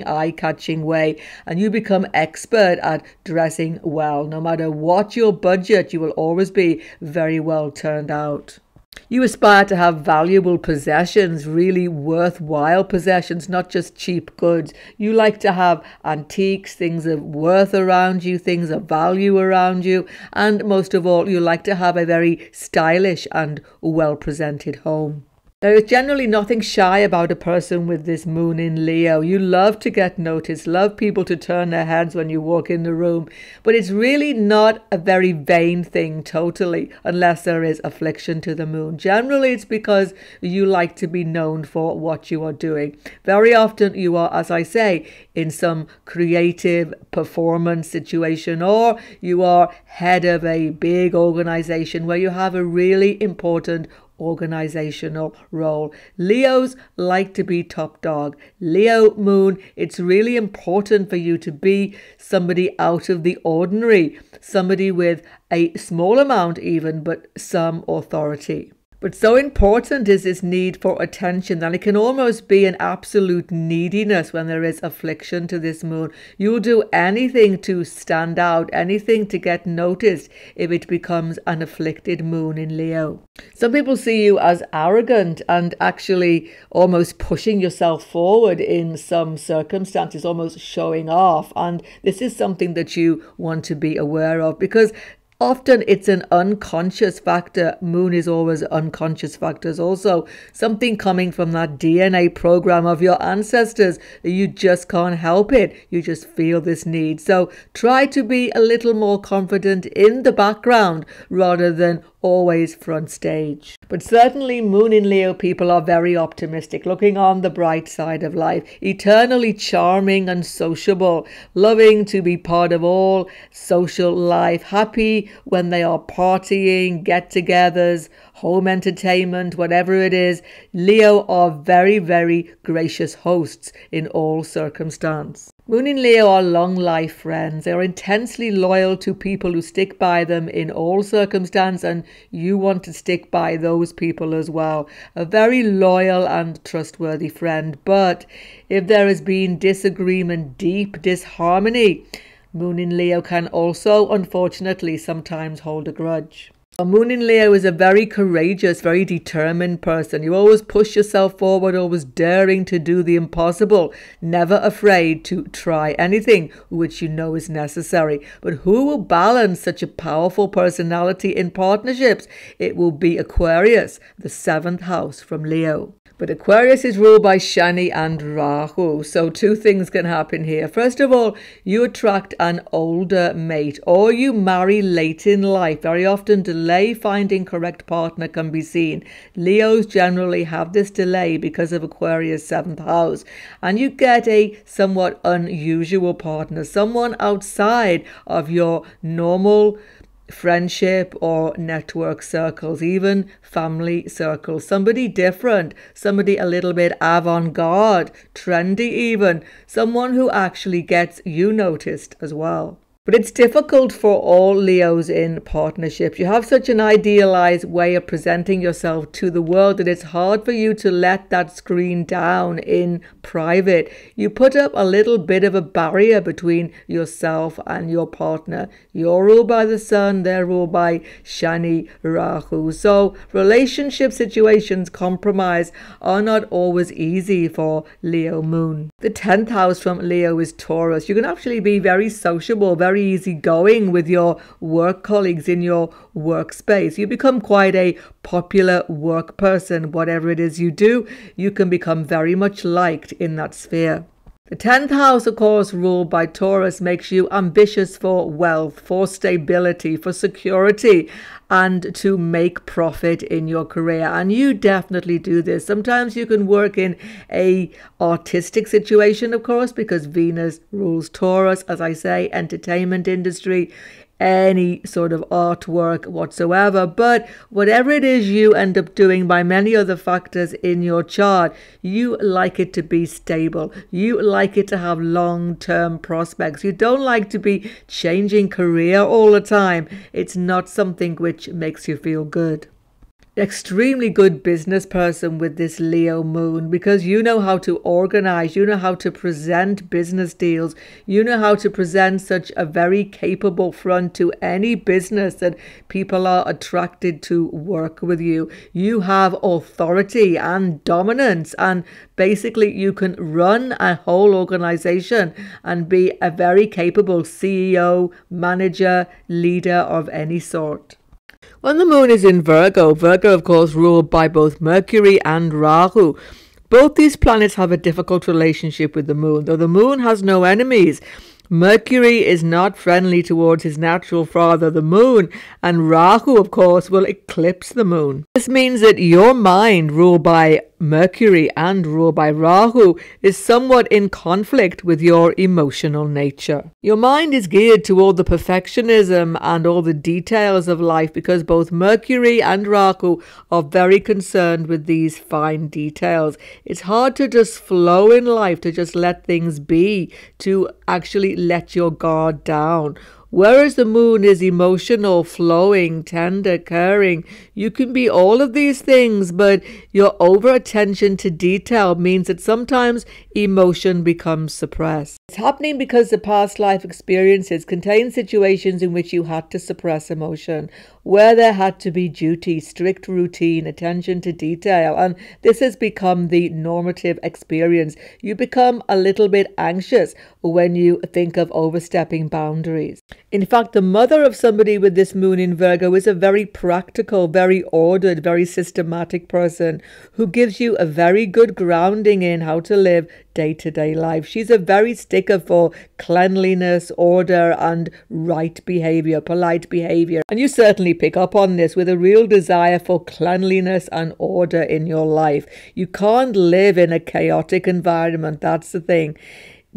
eye-catching way. And you become expert at dressing well. No matter what your budget, you will always be very well turned out. You aspire to have valuable possessions, really worthwhile possessions, not just cheap goods. You like to have antiques, things of worth around you, things of value around you. And most of all, you like to have a very stylish and well-presented home. There is generally nothing shy about a person with this Moon in Leo. You love to get noticed, love people to turn their heads when you walk in the room. But it's really not a very vain thing totally, unless there is affliction to the Moon. Generally, it's because you like to be known for what you are doing. Very often you are, as I say, in some creative performance situation, or you are head of a big organization where you have a really important organizational role. Leos like to be top dog. Leo Moon, it's really important for you to be somebody out of the ordinary, somebody with a small amount even, but some authority. But so important is this need for attention that it can almost be an absolute neediness when there is affliction to this moon. You'll do anything to stand out, anything to get noticed if it becomes an afflicted moon in Leo. Some people see you as arrogant and actually almost pushing yourself forward in some circumstances, almost showing off. And this is something that you want to be aware of, because often it's an unconscious factor. Moon is always unconscious factors also. Something coming from that DNA program of your ancestors. You just can't help it. You just feel this need. So try to be a little more confident in the background rather than always front stage. But certainly Moon in Leo people are very optimistic, looking on the bright side of life, eternally charming and sociable, loving to be part of all social life, happy when they are partying, get-togethers, home entertainment, whatever it is. Leo are very, very gracious hosts in all circumstance. Moon in Leo are long life friends. They are intensely loyal to people who stick by them in all circumstance, and you want to stick by those people as well. A very loyal and trustworthy friend. But if there has been disagreement, deep disharmony, Moon in Leo can also, unfortunately, sometimes hold a grudge. A Moon in Leo is a very courageous, very determined person. You always push yourself forward, always daring to do the impossible, never afraid to try anything which you know is necessary. But who will balance such a powerful personality in partnerships? It will be Aquarius, the 7th house from Leo. But Aquarius is ruled by Shani and Rahu. So two things can happen here. First of all, you attract an older mate, or you marry late in life. Very often delay finding correct partner can be seen. Leos generally have this delay because of Aquarius' 7th house. And you get a somewhat unusual partner, someone outside of your normal friendship or network circles, even family circles. Somebody different, somebody a little bit avant-garde, trendy even, someone who actually gets you noticed as well. But it's difficult for all Leos in partnerships. You have such an idealized way of presenting yourself to the world that it's hard for you to let that screen down in private. You put up a little bit of a barrier between yourself and your partner. You're ruled by the sun, they're ruled by Shani Rahu. So relationship situations, compromise, are not always easy for Leo Moon. The 10th house from Leo is Taurus. You can actually be very sociable, very easygoing with your work colleagues in your workspace. You become quite a popular work person. Whatever it is you do, you can become very much liked in that sphere. The 10th house, of course, ruled by Taurus, makes you ambitious for wealth, for stability, for security, and to make profit in your career. And you definitely do this. Sometimes you can work in a artistic situation, of course, because Venus rules Taurus, as I say, entertainment industry, any sort of artwork whatsoever. But whatever it is you end up doing by many other factors in your chart, you like it to be stable. You like it to have long-term prospects. You don't like to be changing career all the time. It's not something which makes you feel good. Extremely good business person with this Leo moon, because you know how to organize, you know how to present business deals, you know how to present such a very capable front to any business that people are attracted to work with you. You have authority and dominance, and basically you can run a whole organization and be a very capable CEO, manager, leader of any sort. When the moon is in Virgo, Virgo of course ruled by both Mercury and Rahu. Both these planets have a difficult relationship with the moon, though the moon has no enemies. Mercury is not friendly towards his natural father, the moon, and Rahu, of course, will eclipse the moon. This means that your mind, ruled by Mercury and ruled by Rahu, is somewhat in conflict with your emotional nature. Your mind is geared to all the perfectionism and all the details of life because both Mercury and Rahu are very concerned with these fine details. It's hard to just flow in life, to just let things be, to actually let your guard down. Whereas the moon is emotional, flowing, tender, caring. You can be all of these things, but your over attention to detail means that sometimes emotion becomes suppressed. It's happening because the past life experiences contain situations in which you had to suppress emotion, where there had to be duty, strict routine, attention to detail, and this has become the normative experience. You become a little bit anxious when you think of overstepping boundaries. In fact, the mother of somebody with this moon in Virgo is a very practical, very ordered, very systematic person who gives you a very good grounding in how to live day-to-day life. She's a very sticker for cleanliness, order, and right behavior, polite behavior. And you certainly pick up on this with a real desire for cleanliness and order in your life. You can't live in a chaotic environment. That's the thing.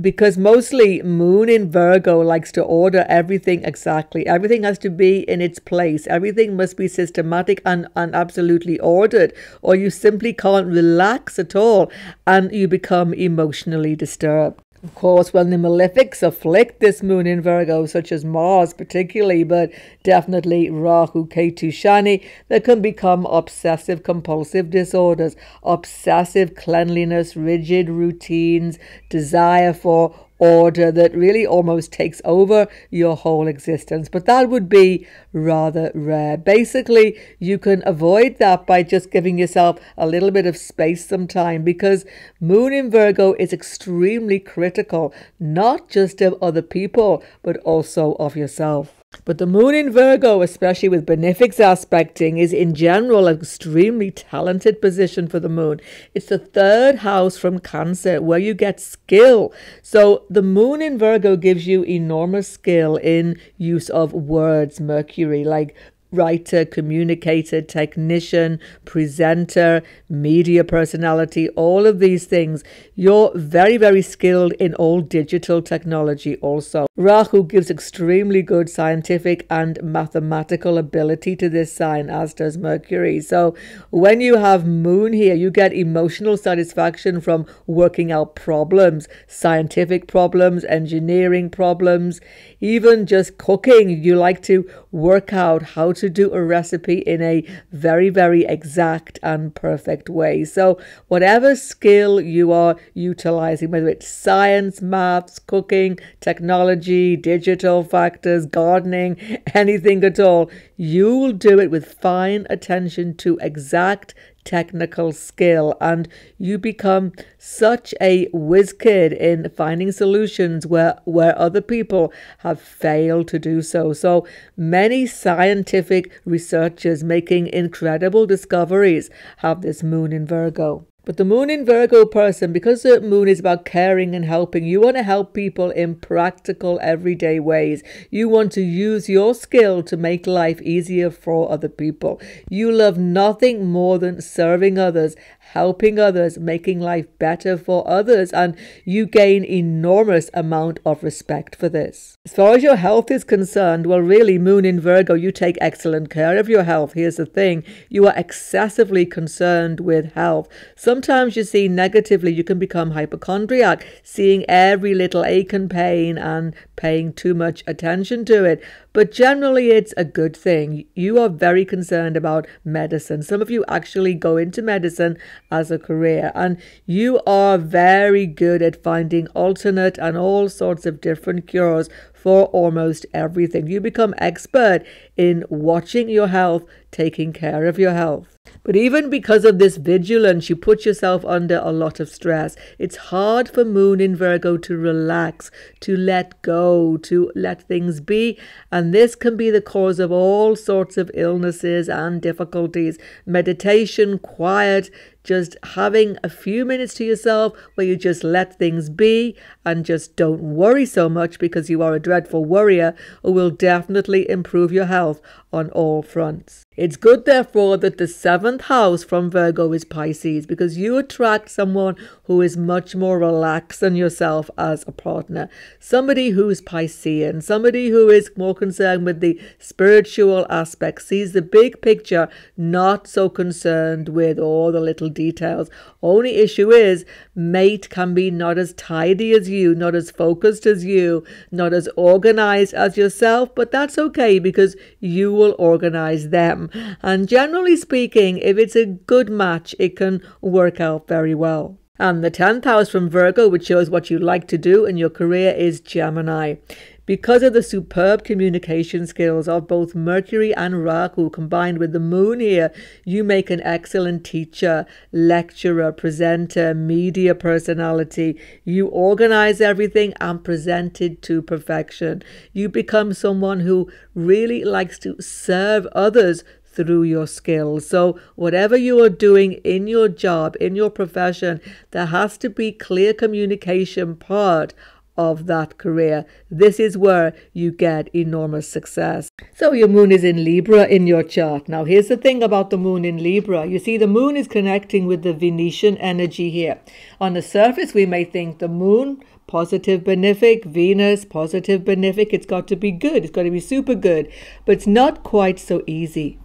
Because mostly Moon in Virgo likes to order everything exactly. Everything has to be in its place. Everything must be systematic and absolutely ordered, or you simply can't relax at all and you become emotionally disturbed. Of course, when the malefics afflict this moon in Virgo, such as Mars particularly, but definitely Rahu, Ketu, Shani, there can become obsessive compulsive disorders, obsessive cleanliness, rigid routines, desire for order that really almost takes over your whole existence. But that would be rather rare. Basically, you can avoid that by just giving yourself a little bit of space sometime, because Moon in Virgo is extremely critical, not just of other people, but also of yourself. But the moon in Virgo, especially with benefics aspecting, is in general an extremely talented position for the moon. It's the third house from Cancer, where you get skill. So the moon in Virgo gives you enormous skill in use of words, Mercury, like writer, communicator, technician, presenter, media personality, all of these things. You're very, very skilled in all digital technology also. Rahu gives extremely good scientific and mathematical ability to this sign, as does Mercury. So when you have Moon here, you get emotional satisfaction from working out problems, scientific problems, engineering problems, even just cooking. You like to work out how to do a recipe in a very, very exact and perfect way. So whatever skill you are utilizing, whether it's science, maths, cooking, technology, digital factors, gardening, anything at all, you will do it with fine attention to exact technical skill, and you become such a whiz kid in finding solutions where other people have failed to do so. So many scientific researchers making incredible discoveries have this moon in Virgo. But the moon in Virgo person, because the moon is about caring and helping, you want to help people in practical, everyday ways. You want to use your skill to make life easier for other people. You love nothing more than serving others, helping others, making life better for others, and you gain enormous amount of respect for this. As far as your health is concerned, well, really, Moon in Virgo, you take excellent care of your health. Here's the thing. You are excessively concerned with health. Sometimes you see negatively, you can become hypochondriac, seeing every little ache and pain and paying too much attention to it. But generally, it's a good thing. You are very concerned about medicine. Some of you actually go into medicine as a career, and you are very good at finding alternate and all sorts of different cures for almost everything. You become expert in watching your health, taking care of your health. But even because of this vigilance, you put yourself under a lot of stress. It's hard for Moon in Virgo to relax, to let go, to let things be. And this can be the cause of all sorts of illnesses and difficulties. Meditation, quiet, just having a few minutes to yourself where you just let things be and just don't worry so much because you are a dreadful worrier, will definitely improve your health on all fronts. It's good, therefore, that the 7th house from Virgo is Pisces, because you attract someone who is much more relaxed than yourself as a partner. Somebody who's Piscean, somebody who is more concerned with the spiritual aspect, sees the big picture, not so concerned with all the little details. Only issue is, mate can be not as tidy as you, not as focused as you, not as organized as yourself, but that's okay because you will organize them. And generally speaking, if it's a good match, it can work out very well. And the 10th house from Virgo, which shows what you like to do in your career, is Gemini. Because of the superb communication skills of both Mercury and Rahu combined with the moon here, you make an excellent teacher, lecturer, presenter, media personality. You organize everything and present it to perfection. You become someone who really likes to serve others through your skills. So whatever you are doing in your job, in your profession, there has to be clear communication part of that career. This is where you get enormous success. So your moon is in Libra in your chart. Now here's the thing about the moon in Libra. You see, the moon is connecting with the Venetian energy here. On the surface, we may think the moon, positive benefic, Venus, positive benefic. It's got to be good. It's got to be super good. But it's not quite so easy.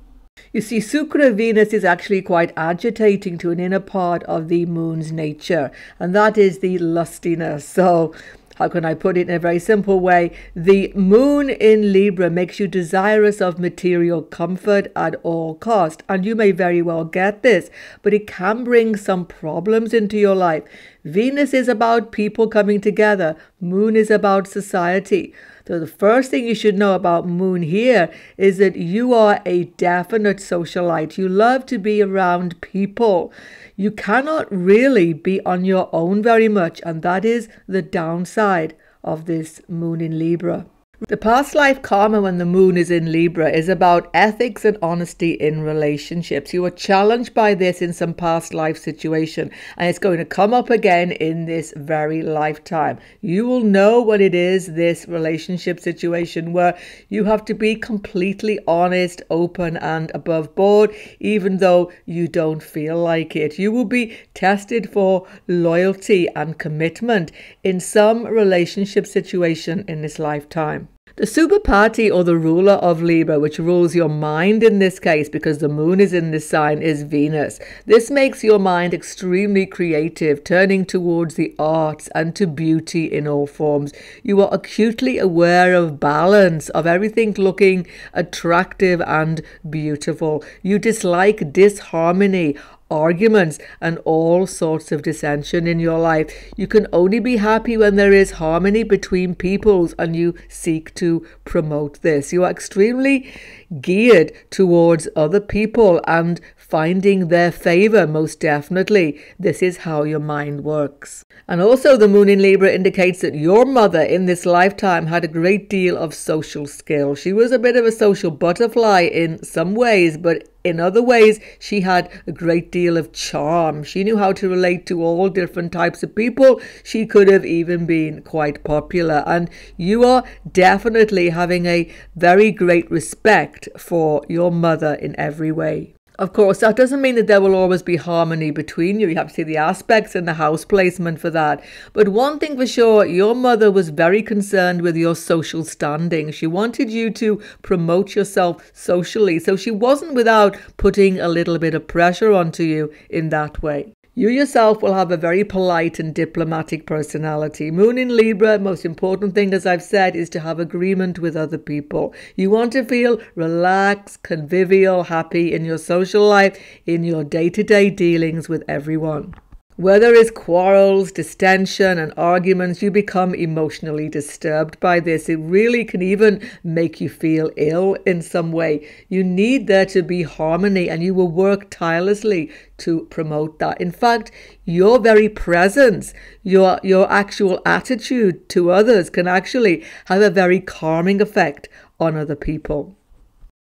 You see, Sukra Venus is actually quite agitating to an inner part of the moon's nature, and that is the lustiness. So how can I put it in a very simple way? The moon in Libra makes you desirous of material comfort at all cost. And you may very well get this, but it can bring some problems into your life. Venus is about people coming together. Moon is about society. So the first thing you should know about moon here is that you are a definite socialite. You love to be around people. You cannot really be on your own very much, and that is the downside of this moon in Libra. The past life karma when the moon is in Libra is about ethics and honesty in relationships. You were challenged by this in some past life situation, and it's going to come up again in this very lifetime. You will know what it is, this relationship situation where you have to be completely honest, open and above board, even though you don't feel like it. You will be tested for loyalty and commitment in some relationship situation in this lifetime. The super party, or the ruler of Libra, which rules your mind in this case because the moon is in this sign, is Venus. This makes your mind extremely creative, turning towards the arts and to beauty in all forms. You are acutely aware of balance, of everything looking attractive and beautiful. You dislike disharmony, arguments and all sorts of dissension in your life. You can only be happy when there is harmony between peoples, and you seek to promote this. You are extremely geared towards other people and finding their favor, most definitely. This is how your mind works. And also the moon in Libra indicates that your mother in this lifetime had a great deal of social skill. She was a bit of a social butterfly in some ways, but in other ways, she had a great deal of charm. She knew how to relate to all different types of people. She could have even been quite popular. And you are definitely having a very great respect for your mother in every way. Of course, that doesn't mean that there will always be harmony between you. You have to see the aspects and the house placement for that. But one thing for sure, your mother was very concerned with your social standing. She wanted you to promote yourself socially. So she wasn't without putting a little bit of pressure onto you in that way. You yourself will have a very polite and diplomatic personality. Moon in Libra, most important thing, as I've said, is to have agreement with other people. You want to feel relaxed, convivial, happy in your social life, in your day-to-day dealings with everyone. Where there is quarrels, distension and arguments, you become emotionally disturbed by this. It really can even make you feel ill in some way. You need there to be harmony, and you will work tirelessly to promote that. In fact, your very presence, your actual attitude to others can actually have a very calming effect on other people.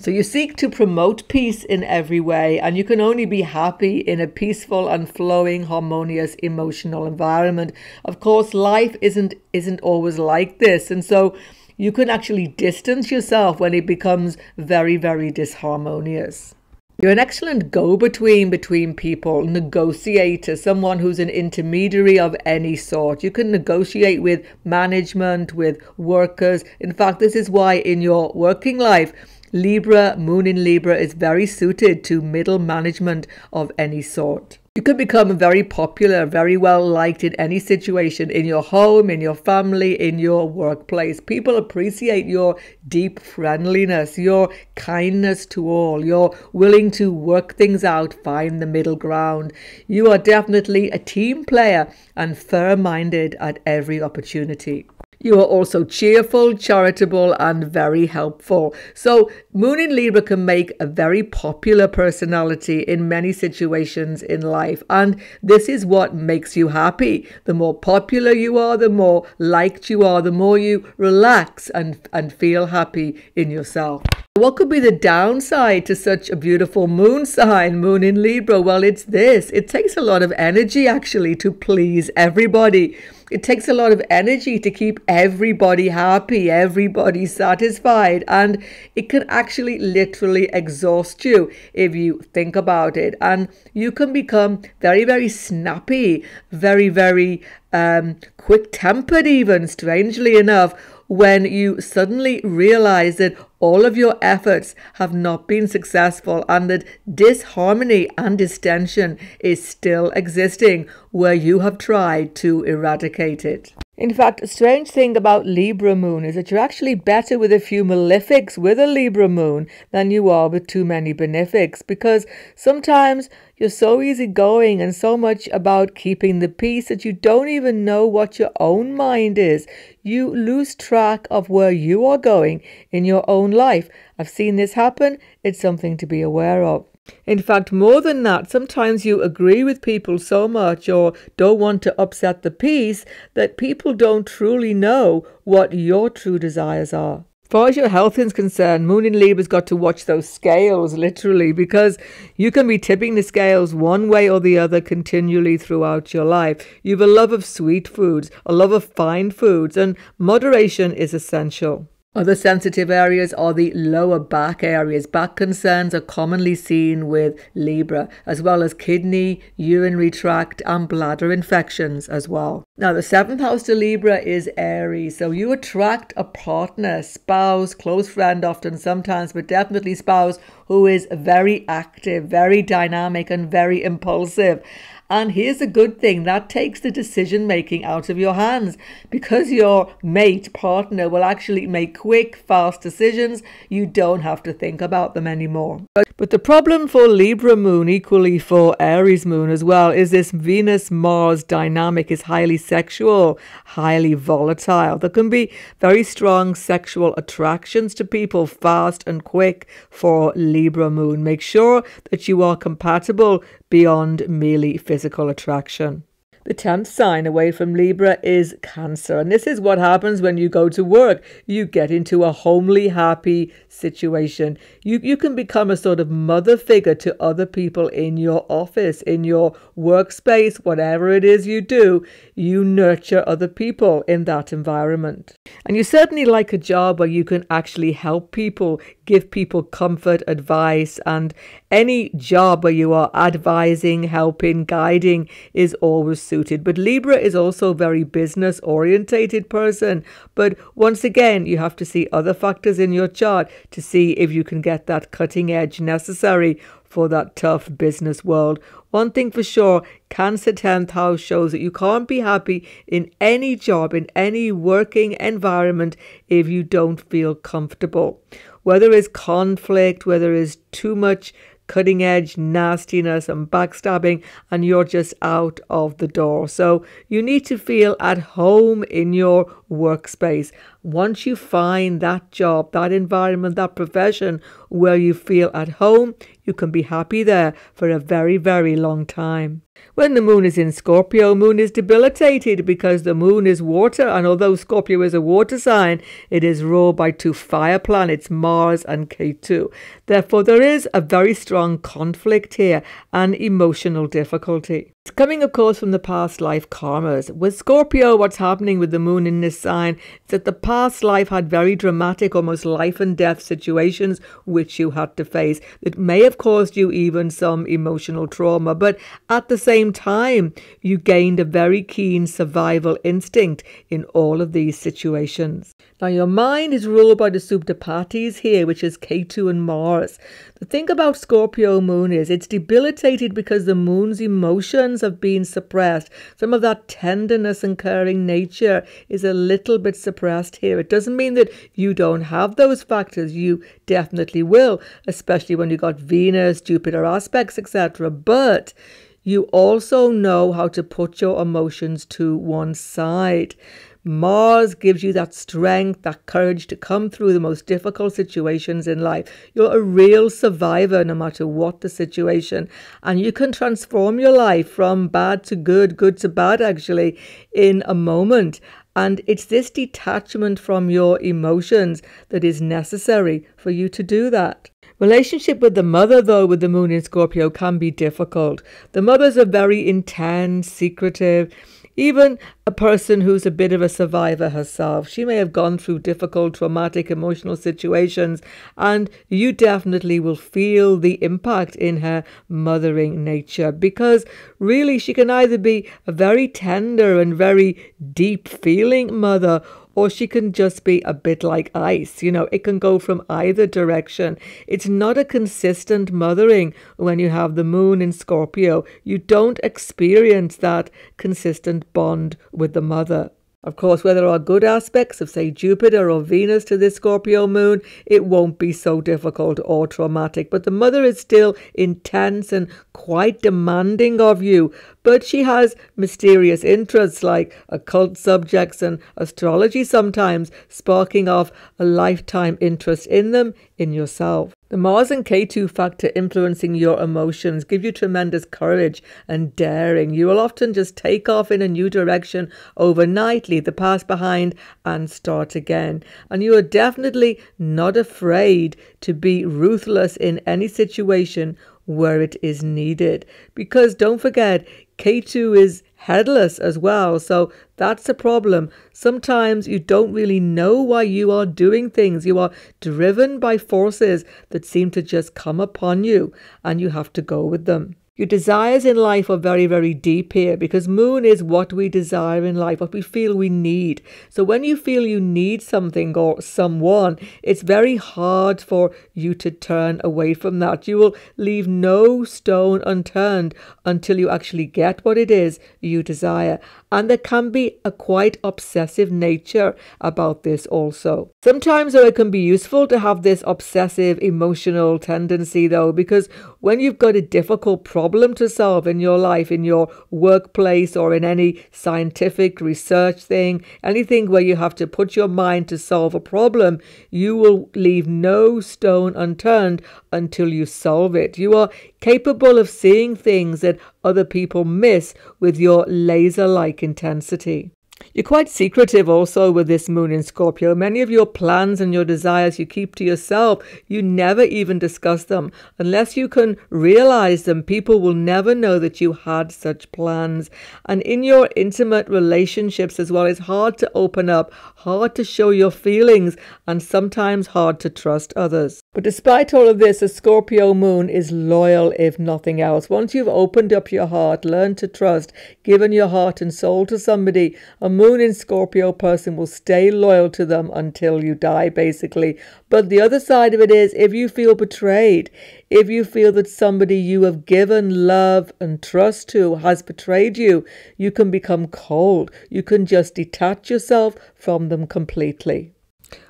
So you seek to promote peace in every way, and you can only be happy in a peaceful and flowing, harmonious, emotional environment. Of course, life isn't always like this, and so you can actually distance yourself when it becomes very, very disharmonious. You're an excellent go-between between people, negotiator, someone who's an intermediary of any sort. You can negotiate with management, with workers. In fact, this is why in your working life, Libra, Moon in Libra is very suited to middle management of any sort. You can become very popular, very well liked in any situation, in your home, in your family, in your workplace. People appreciate your deep friendliness, your kindness to all. You're willing to work things out, find the middle ground. You are definitely a team player and fair-minded at every opportunity. You are also cheerful, charitable, and very helpful. So Moon in Libra can make a very popular personality in many situations in life. And this is what makes you happy. The more popular you are, the more liked you are, the more you relax and feel happy in yourself. What could be the downside to such a beautiful moon sign, Moon in Libra? Well, it's this. It takes a lot of energy actually to please everybody. It takes a lot of energy to keep everybody happy, everybody satisfied, and it can actually literally exhaust you if you think about it. And you can become very, very snappy, very, very quick-tempered even, strangely enough, when you suddenly realize that all of your efforts have not been successful and that disharmony and distension is still existing where you have tried to eradicate it. In fact, a strange thing about Libra Moon is that you're actually better with a few malefics with a Libra Moon than you are with too many benefics, because sometimes you're so easygoing and so much about keeping the peace that you don't even know what your own mind is. You lose track of where you are going in your own life. I've seen this happen. It's something to be aware of. In fact, more than that, sometimes you agree with people so much or don't want to upset the peace that people don't truly know what your true desires are. As far as your health is concerned, Moon in Libra's got to watch those scales, literally, because you can be tipping the scales one way or the other continually throughout your life. You have a love of sweet foods, a love of fine foods, and moderation is essential. Other sensitive areas are the lower back areas. Back concerns are commonly seen with Libra, as well as kidney, urinary tract, and bladder infections as well. Now, the 7th house to Libra is Aries, so you attract a partner, spouse, close friend often, sometimes, but definitely spouse who is very active, very dynamic, and very impulsive. And here's a good thing, that takes the decision making out of your hands, because your mate, partner, will actually make quick, fast decisions. You don't have to think about them anymore. But the problem for Libra Moon, equally for Aries Moon as well, is this Venus-Mars dynamic is highly sexual, highly volatile. There can be very strong sexual attractions to people fast and quick for Libra Moon. Make sure that you are compatible beyond merely physical attraction. The 10th sign away from Libra is Cancer. And this is what happens when you go to work. You get into a homely, happy situation. You can become a sort of mother figure to other people in your office, in your workspace, whatever it is you do. You nurture other people in that environment. And you certainly like a job where you can actually help people, give people comfort, advice, and any job where you are advising, helping, guiding is always suited. But Libra is also a very business orientated person. But once again, you have to see other factors in your chart to see if you can get that cutting edge necessary for that tough business world. One thing for sure, Cancer 10th house shows that you can't be happy in any job, in any working environment if you don't feel comfortable. Whether it's conflict, whether it's too much cutting edge nastiness and backstabbing, and you're just out of the door. So you need to feel at home in your workspace. Once you find that job, that environment, that profession where you feel at home, you can be happy there for a very, very long time. When the moon is in Scorpio, moon is debilitated because the moon is water, and although Scorpio is a water sign, it is ruled by two fire planets, Mars and Ketu. Therefore, there is a very strong conflict here and emotional difficulty. It's coming, of course, from the past life karmas. With Scorpio, what's happening with the moon in this sign is that the past life had very dramatic, almost life and death situations which you had to face. It may have caused you even some emotional trauma, but at the same time, you gained a very keen survival instinct in all of these situations. Now, your mind is ruled by the Subtapatis here, which is Ketu and Mars. The thing about Scorpio moon is it's debilitated because the moon's emotions have been suppressed. Some of that tenderness and caring nature is a little bit suppressed here. It doesn't mean that you don't have those factors. You definitely will, especially when you got Venus, Jupiter aspects, etc. But you also know how to put your emotions to one side. Mars gives you that strength, that courage to come through the most difficult situations in life. You're a real survivor no matter what the situation. And you can transform your life from bad to good, good to bad actually, in a moment. And it's this detachment from your emotions that is necessary for you to do that. Relationship with the mother, though, with the moon in Scorpio can be difficult. The mothers are very intense, secretive. Even a person who's a bit of a survivor herself, she may have gone through difficult, traumatic, emotional situations, and you definitely will feel the impact in her mothering nature, because really she can either be a very tender and very deep feeling mother, or she can just be a bit like ice. You know, it can go from either direction. It's not a consistent mothering when you have the moon in Scorpio. You don't experience that consistent bond with the mother. Of course, where there are good aspects of, say, Jupiter or Venus to this Scorpio moon, it won't be so difficult or traumatic. But the mother is still intense and quite demanding of you. But she has mysterious interests like occult subjects and astrology sometimes, sparking off a lifetime interest in them, in yourself. The Mars and Ketu factor influencing your emotions give you tremendous courage and daring. You will often just take off in a new direction overnight, leave the past behind and start again. And you are definitely not afraid to be ruthless in any situation where it is needed. Because don't forget, Ketu is headless as well, so that's a problem. Sometimes you don't really know why you are doing things. You are driven by forces that seem to just come upon you, and you have to go with them. Your desires in life are very, very deep here, because moon is what we desire in life, what we feel we need. So when you feel you need something or someone, it's very hard for you to turn away from that. You will leave no stone unturned until you actually get what it is you desire. And there can be a quite obsessive nature about this also. Sometimes, though, it can be useful to have this obsessive emotional tendency, though, because when you've got a difficult problem to solve in your life, in your workplace, or in any scientific research thing, anything where you have to put your mind to solve a problem, you will leave no stone unturned until you solve it. You are capable of seeing things that other people miss with your laser-like intensity. You're quite secretive also with this moon in Scorpio. Many of your plans and your desires you keep to yourself. You never even discuss them. Unless you can realize them, people will never know that you had such plans. And in your intimate relationships as well, it's hard to open up, hard to show your feelings, and sometimes hard to trust others. But despite all of this, a Scorpio moon is loyal if nothing else. Once you've opened up your heart, learned to trust, given your heart and soul to somebody, a moon in Scorpio person will stay loyal to them until you die, basically. But the other side of it is, if you feel betrayed, if you feel that somebody you have given love and trust to has betrayed you, you can become cold. You can just detach yourself from them completely.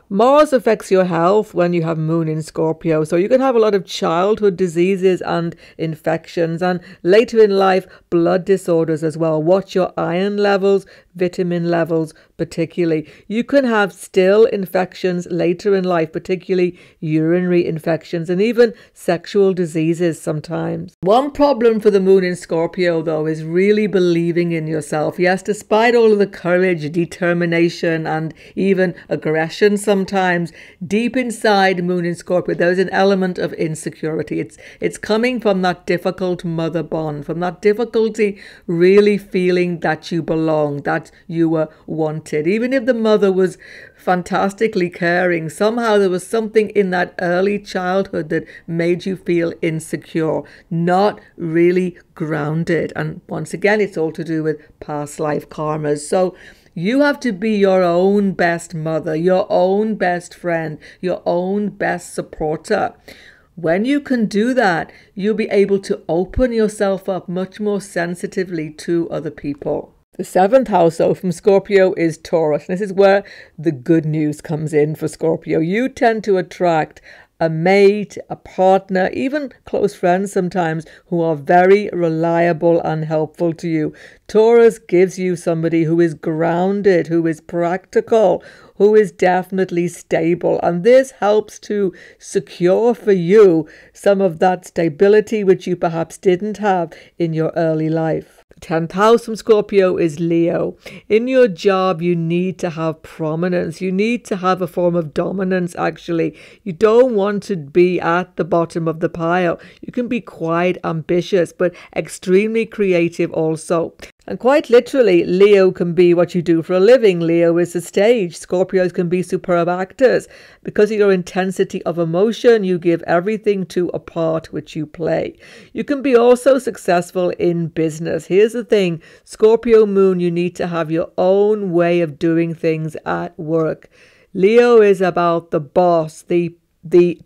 Mars affects your health when you have moon in Scorpio, so you can have a lot of childhood diseases and infections, and later in life blood disorders as well. Watch your iron levels, vitamin levels particularly. You can have still infections later in life, particularly urinary infections and even sexual diseases sometimes. One problem for the moon in Scorpio, though, is really believing in yourself. Yes, despite all of the courage, determination, and even aggression sometimes, deep inside moon in Scorpio, there's an element of insecurity. It's coming from that difficult mother bond, from that difficulty really feeling that you belong, that you were wanted. Even if the mother was fantastically caring, somehow there was something in that early childhood that made you feel insecure, not really grounded. And once again, it's all to do with past life karmas. So you have to be your own best mother, your own best friend, your own best supporter. When you can do that, you'll be able to open yourself up much more sensitively to other people. The 7th house, though, from Scorpio is Taurus. This is where the good news comes in for Scorpio. You tend to attract a mate, a partner, even close friends sometimes, who are very reliable and helpful to you. Taurus gives you somebody who is grounded, who is practical, who is definitely stable. And this helps to secure for you some of that stability which you perhaps didn't have in your early life. 10th house from Scorpio is Leo. In your job, you need to have prominence. You need to have a form of dominance, actually. You don't want to be at the bottom of the pile. You can be quite ambitious, but extremely creative also. And quite literally, Leo can be what you do for a living. Leo is the stage. Scorpios can be superb actors. Because of your intensity of emotion, you give everything to a part which you play. You can be also successful in business. Here's the thing, Scorpio Moon, you need to have your own way of doing things at work. Leo is about the boss, the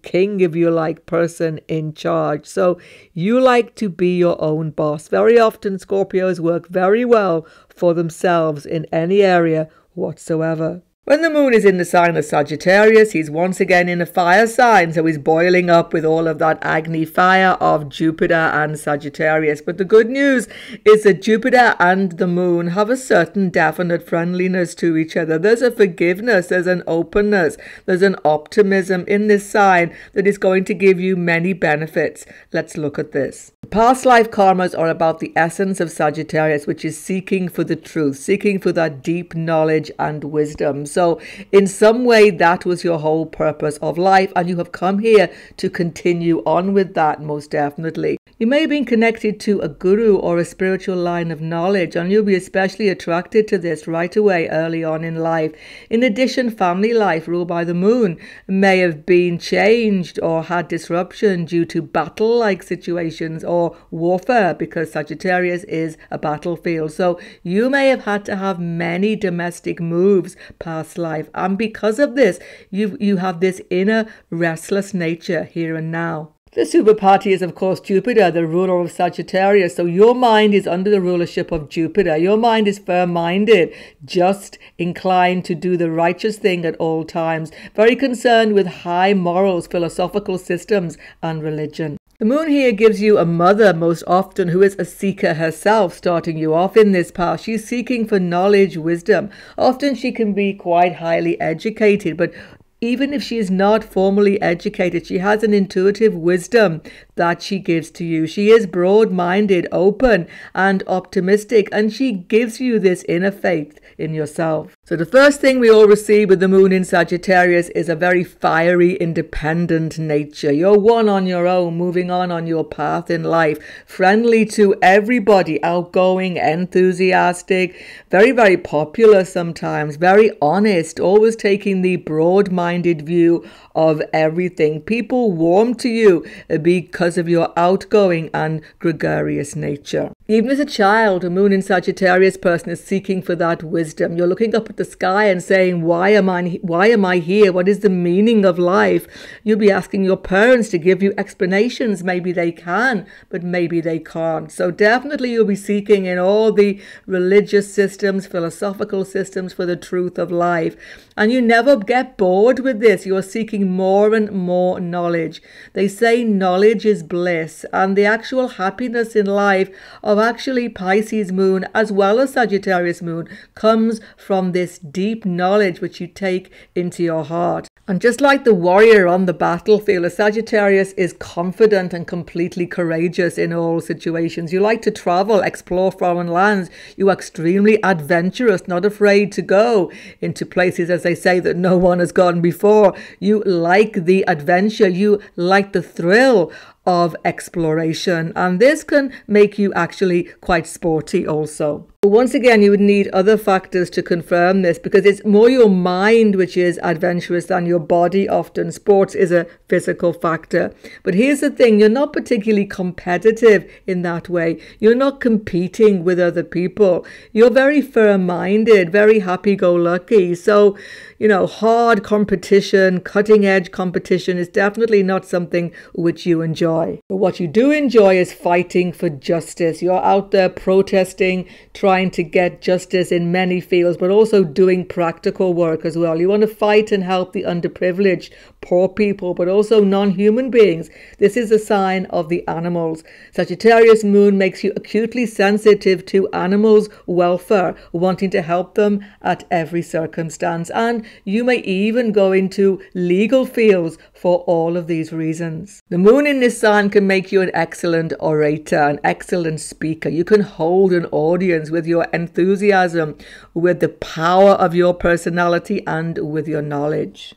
king, if you like, person in charge. So you like to be your own boss. Very often Scorpios work very well for themselves in any area whatsoever. When the moon is in the sign of Sagittarius, he's once again in a fire sign, so he's boiling up with all of that Agni fire of Jupiter and Sagittarius. But the good news is that Jupiter and the moon have a certain definite friendliness to each other. There's a forgiveness, there's an openness, there's an optimism in this sign that is going to give you many benefits. Let's look at this. Past life karmas are about the essence of Sagittarius, which is seeking for the truth, seeking for that deep knowledge and wisdom. So in some way, that was your whole purpose of life, and you have come here to continue on with that, most definitely. You may have been connected to a guru or a spiritual line of knowledge, and you'll be especially attracted to this right away early on in life. In addition, family life ruled by the moon may have been changed or had disruption due to battle-like situations or warfare, because Sagittarius is a battlefield. So you may have had to have many domestic moves past life, and because of this, you have this inner restless nature here and now. The super party is, of course, Jupiter, the ruler of Sagittarius. So your mind is under the rulership of Jupiter. Your mind is firm-minded, just inclined to do the righteous thing at all times, very concerned with high morals, philosophical systems, and religion. The moon here gives you a mother most often who is a seeker herself, starting you off in this path. She's seeking for knowledge, wisdom. Often she can be quite highly educated, but even if she is not formally educated, she has an intuitive wisdom that she gives to you. She is broad-minded, open, and optimistic, and she gives you this inner faith in yourself. So the first thing we all receive with the moon in Sagittarius is a very fiery, independent nature. You're one on your own, moving on your path in life, friendly to everybody, outgoing, enthusiastic, very, very popular sometimes, very honest, always taking the broad-minded view of everything. People warm to you because of your outgoing and gregarious nature. Even as a child, a moon in Sagittarius person is seeking for that wisdom. You're looking up at the sky and saying, why am I here? What is the meaning of life? You'll be asking your parents to give you explanations. Maybe they can, but maybe they can't. So definitely you'll be seeking in all the religious systems, philosophical systems for the truth of life. And you never get bored with this. You are seeking more and more knowledge. They say knowledge is bliss, and the actual happiness in life of of actually Pisces Moon as well as Sagittarius Moon comes from this deep knowledge which you take into your heart. And just like the warrior on the battlefield, a Sagittarius is confident and completely courageous in all situations. You like to travel, explore foreign lands. You are extremely adventurous, not afraid to go into places, as they say, that no one has gone before. You like the adventure. You like the thrill of exploration, and this can make you actually quite sporty also. Once again, you would need other factors to confirm this, because it's more your mind which is adventurous than your body often. Sports is a physical factor. But here's the thing, you're not particularly competitive in that way. You're not competing with other people. You're very firm-minded, very happy-go-lucky. So, hard competition, cutting-edge competition is definitely not something which you enjoy. But what you do enjoy is fighting for justice. You're out there protesting, trying to get justice in many fields, but also doing practical work as well. You want to fight and help the underprivileged, poor people, but also non-human beings. This is a sign of the animals. Sagittarius Moon makes you acutely sensitive to animals' welfare, wanting to help them at every circumstance. And you may even go into legal fields for all of these reasons. The moon in this sign can make you an excellent orator, an excellent speaker. You can hold an audience with your enthusiasm, with the power of your personality, and with your knowledge.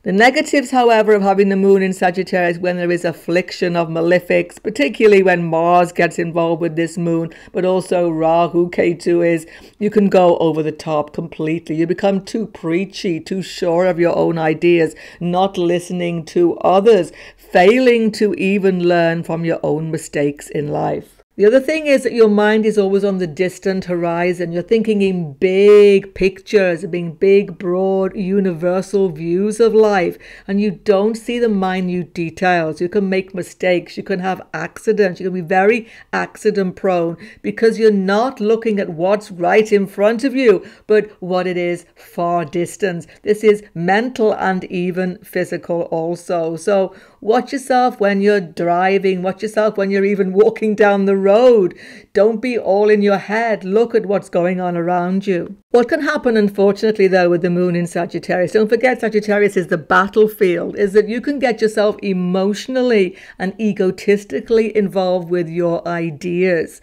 The negatives, however, of having the moon in Sagittarius when there is affliction of malefics, particularly when Mars gets involved with this moon, but also Rahu, Ketu, is you can go over the top completely. You become too preachy, too sure of your own ideas, not listening to others, failing to even learn from your own mistakes in life. The other thing is that your mind is always on the distant horizon. You're thinking in big pictures, being big, broad, universal views of life, and you don't see the minute details. You can make mistakes. You can have accidents. You can be very accident prone because you're not looking at what's right in front of you, but what it is far distant. This is mental and even physical also. So watch yourself when you're driving. Watch yourself when you're even walking down the road. Don't be all in your head. Look at what's going on around you. What can happen, unfortunately, though, with the moon in Sagittarius, don't forget Sagittarius is the battlefield, is that you can get yourself emotionally and egotistically involved with your ideas.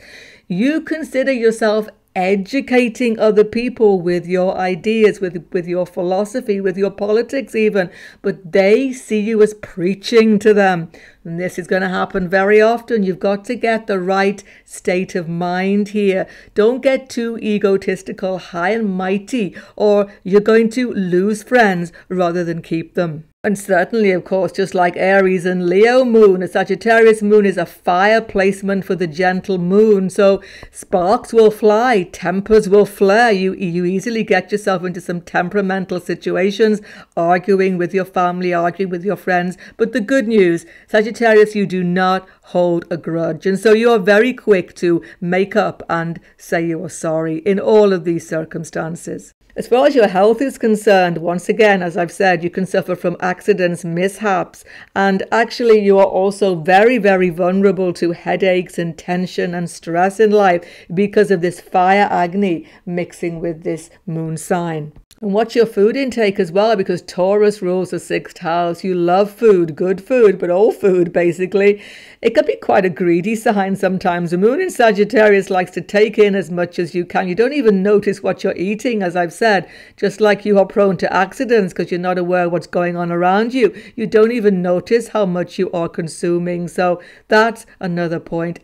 You consider yourself educating other people with your ideas, with your philosophy, with your politics even, but they see you as preaching to them. And this is going to happen very often. You've got to get the right state of mind here. Don't get too egotistical, high and mighty, or you're going to lose friends rather than keep them. And certainly, of course, just like Aries and Leo Moon, a Sagittarius Moon is a fire placement for the gentle moon. So sparks will fly, tempers will flare. You easily get yourself into some temperamental situations, arguing with your family, arguing with your friends. But the good news, Sagittarius, you do not hold a grudge. And so you are very quick to make up and say you are sorry in all of these circumstances. As far as your health is concerned, once again, as I've said, you can suffer from accidents, mishaps, and actually you are also very, very vulnerable to headaches and tension and stress in life because of this fire Agni mixing with this moon sign. And watch your food intake as well, because Taurus rules the 6th house. You love food, good food, but all food basically. It can be quite a greedy sign sometimes. The moon in Sagittarius likes to take in as much as you can. You don't even notice what you're eating, as I've said. Just like you are prone to accidents because you're not aware of what's going on around you. You don't even notice how much you are consuming. So that's another point.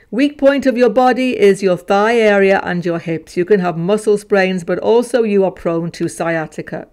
Weak point of your body is your thigh area and your hips. You can have muscle sprains, but also you are prone to sciatica.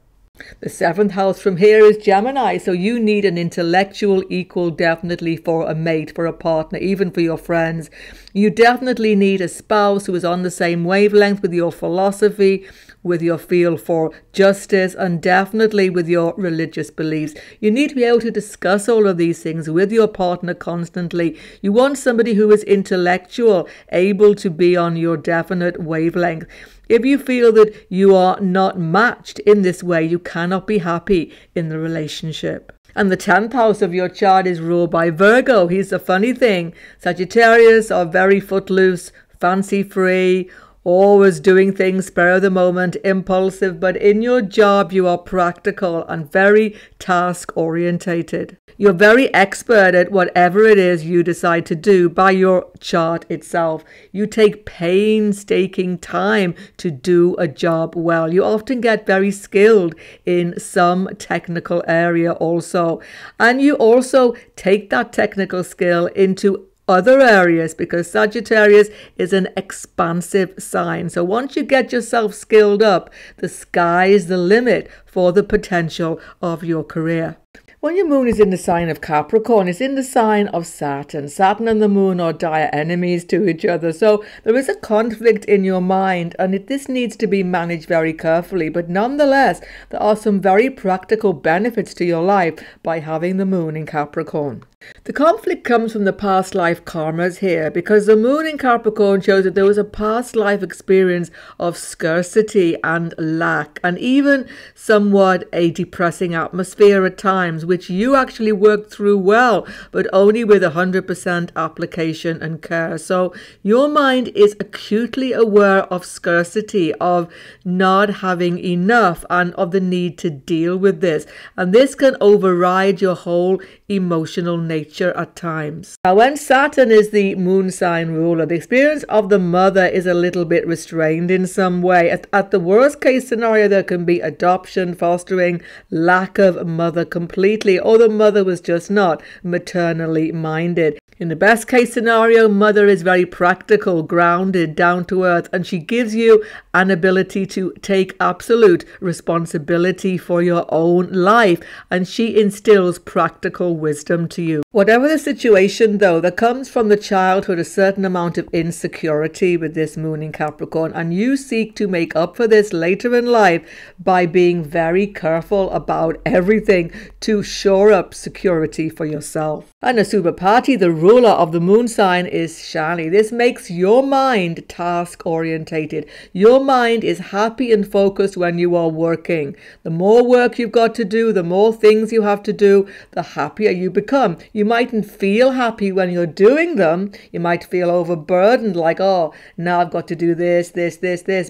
The 7th house from here is Gemini, so you need an intellectual equal definitely for a mate, for a partner, even for your friends. You definitely need a spouse who is on the same wavelength with your philosophy, with your feel for justice, and definitely with your religious beliefs. You need to be able to discuss all of these things with your partner constantly. You want somebody who is intellectual, able to be on your definite wavelength. If you feel that you are not matched in this way, you cannot be happy in the relationship. And the 10th house of your chart is ruled by Virgo. Here's the funny thing. Sagittarius are very footloose, fancy free, always doing things spur of the moment, impulsive, but in your job you are practical and very task orientated. You're very expert at whatever it is you decide to do by your chart itself. You take painstaking time to do a job well. You often get very skilled in some technical area also. And you also take that technical skill into other areas, because Sagittarius is an expansive sign. So once you get yourself skilled up, the sky's the limit for the potential of your career. When your moon is in the sign of Capricorn, it's in the sign of Saturn. Saturn and the moon are dire enemies to each other. So there is a conflict in your mind, and this needs to be managed very carefully. But nonetheless, there are some very practical benefits to your life by having the moon in Capricorn. The conflict comes from the past life karmas here, because the moon in Capricorn shows that there was a past life experience of scarcity and lack, and even somewhat a depressing atmosphere at times, which you actually worked through well, but only with 100% application and care. So your mind is acutely aware of scarcity, of not having enough, and of the need to deal with this. And this can override your whole emotional nature at times. Now, when Saturn is the moon sign ruler, the experience of the mother is a little bit restrained in some way. At the worst case scenario, there can be adoption, fostering, lack of mother completely, or the mother was just not maternally minded. In the best case scenario, mother is very practical, grounded, down to earth, and she gives you an ability to take absolute responsibility for your own life, and she instills practical wisdom to you. Whatever the situation, though, there comes from the childhood a certain amount of insecurity with this moon in Capricorn, and you seek to make up for this later in life by being very careful about everything to shore up security for yourself. And Asubapati, the ruler of the moon sign, is Shani. This makes your mind task orientated. Your mind is happy and focused when you are working. The more work you've got to do, the more things you have to do, the happier you become. You mightn't feel happy when you're doing them. You might feel overburdened, like, oh, now I've got to do this,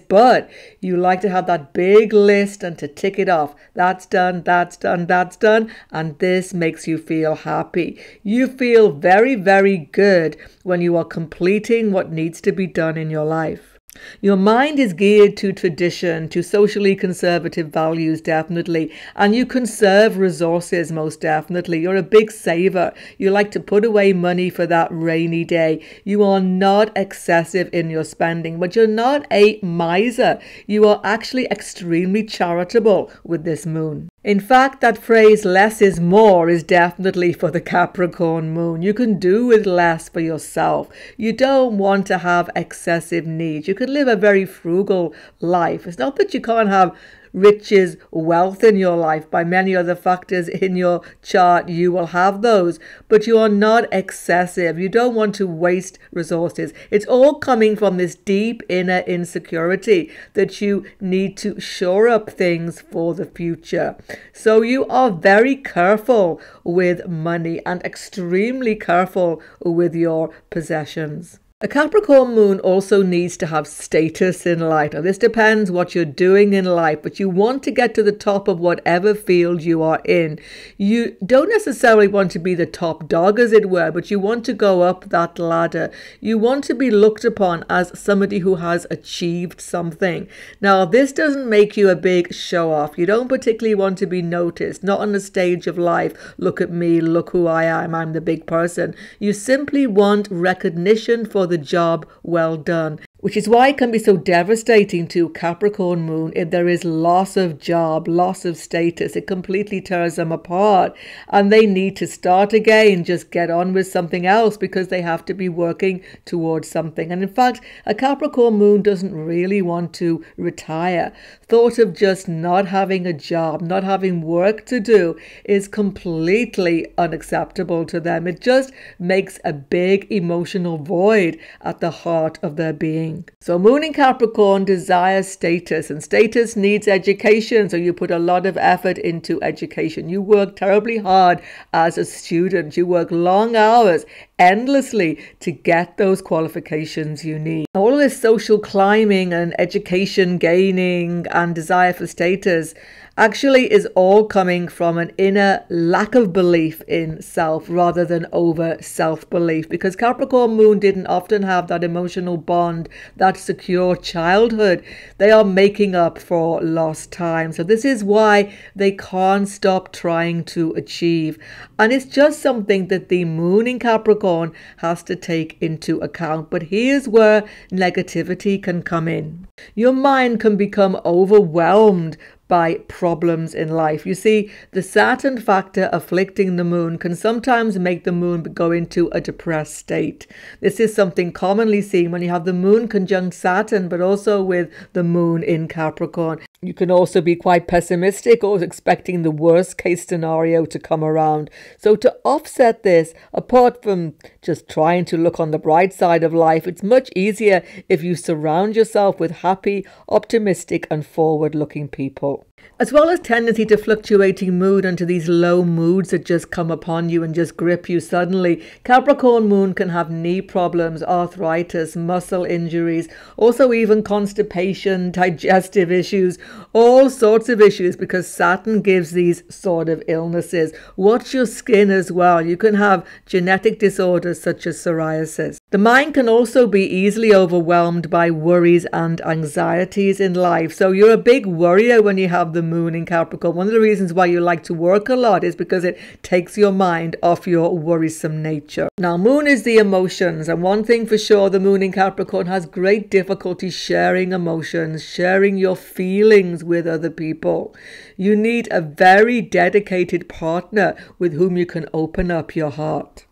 but you like to have that big list and to tick it off. That's done, that's done, that's done, and this makes you feel happy. You feel very, very good when you are completing what needs to be done in your life. Your mind is geared to tradition, to socially conservative values, definitely, and you conserve resources, most definitely. You're a big saver. You like to put away money for that rainy day. You are not excessive in your spending, but you're not a miser. You are actually extremely charitable with this moon. In fact, that phrase, less is more, is definitely for the Capricorn moon. You can do with less for yourself. You don't want to have excessive needs. You can live a very frugal life. It's not that you can't have riches, wealth in your life. By many other factors in your chart, you will have those, but you are not excessive. You don't want to waste resources. It's all coming from this deep inner insecurity that you need to shore up things for the future. So you are very careful with money and extremely careful with your possessions. A Capricorn moon also needs to have status in life. Now, this depends what you're doing in life, but you want to get to the top of whatever field you are in. You don't necessarily want to be the top dog, as it were, but you want to go up that ladder. You want to be looked upon as somebody who has achieved something. Now, this doesn't make you a big show-off. You don't particularly want to be noticed, not on the stage of life. Look at me, look who I am, I'm the big person. You simply want recognition for the job well done, which is why it can be so devastating to Capricorn moon if there is loss of job, loss of status. It completely tears them apart, and they need to start again, just get on with something else, because they have to be working towards something. And in fact, a Capricorn moon doesn't really want to retire. Thought of just not having a job, not having work to do, is completely unacceptable to them. It just makes a big emotional void at the heart of their being. trying. So Moon in Capricorn desires status, and status needs education. So you put a lot of effort into education. You work terribly hard as a student. You work long hours, endlessly, to get those qualifications you need. All of this social climbing and education gaining and desire for status actually is all coming from an inner lack of belief in self rather than over self-belief, because Capricorn Moon didn't often have that emotional bond, that secure childhood. They are making up for lost time. So this is why they can't stop trying to achieve. And it's just something that the Moon in Capricorn has to take into account. But here's where negativity can come in. Your mind can become overwhelmed by problems in life. You see, the Saturn factor afflicting the Moon can sometimes make the Moon go into a depressed state. This is something commonly seen when you have the Moon conjunct Saturn, but also with the Moon in Capricorn. You can also be quite pessimistic or expecting the worst case scenario to come around. So to offset this, apart from just trying to look on the bright side of life, it's much easier if you surround yourself with happy, optimistic and forward-looking people. As well as tendency to fluctuating mood into these low moods that just come upon you and just grip you suddenly, Capricorn Moon can have knee problems, arthritis, muscle injuries, also even constipation, digestive issues, all sorts of issues, because Saturn gives these sort of illnesses. Watch your skin as well. You can have genetic disorders such as psoriasis. The mind can also be easily overwhelmed by worries and anxieties in life. So you're a big worrier when you have the Moon in Capricorn. One of the reasons why you like to work a lot is because it takes your mind off your worrisome nature. Now, Moon is the emotions, and one thing for sure, the Moon in Capricorn has great difficulty sharing emotions, sharing your feelings with other people. You need a very dedicated partner with whom you can open up your heart.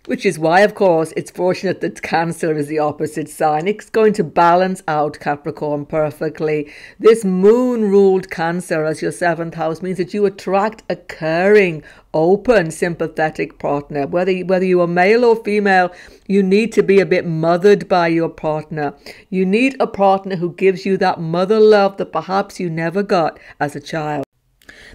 Which is why, of course, it's fortunate that Cancer is the opposite sign. It's going to balance out Capricorn perfectly. This Moon-ruled Cancer as your 7th house means that you attract a caring, open, sympathetic partner. Whether you are male or female, you need to be a bit mothered by your partner. You need a partner who gives you that mother love that perhaps you never got as a child.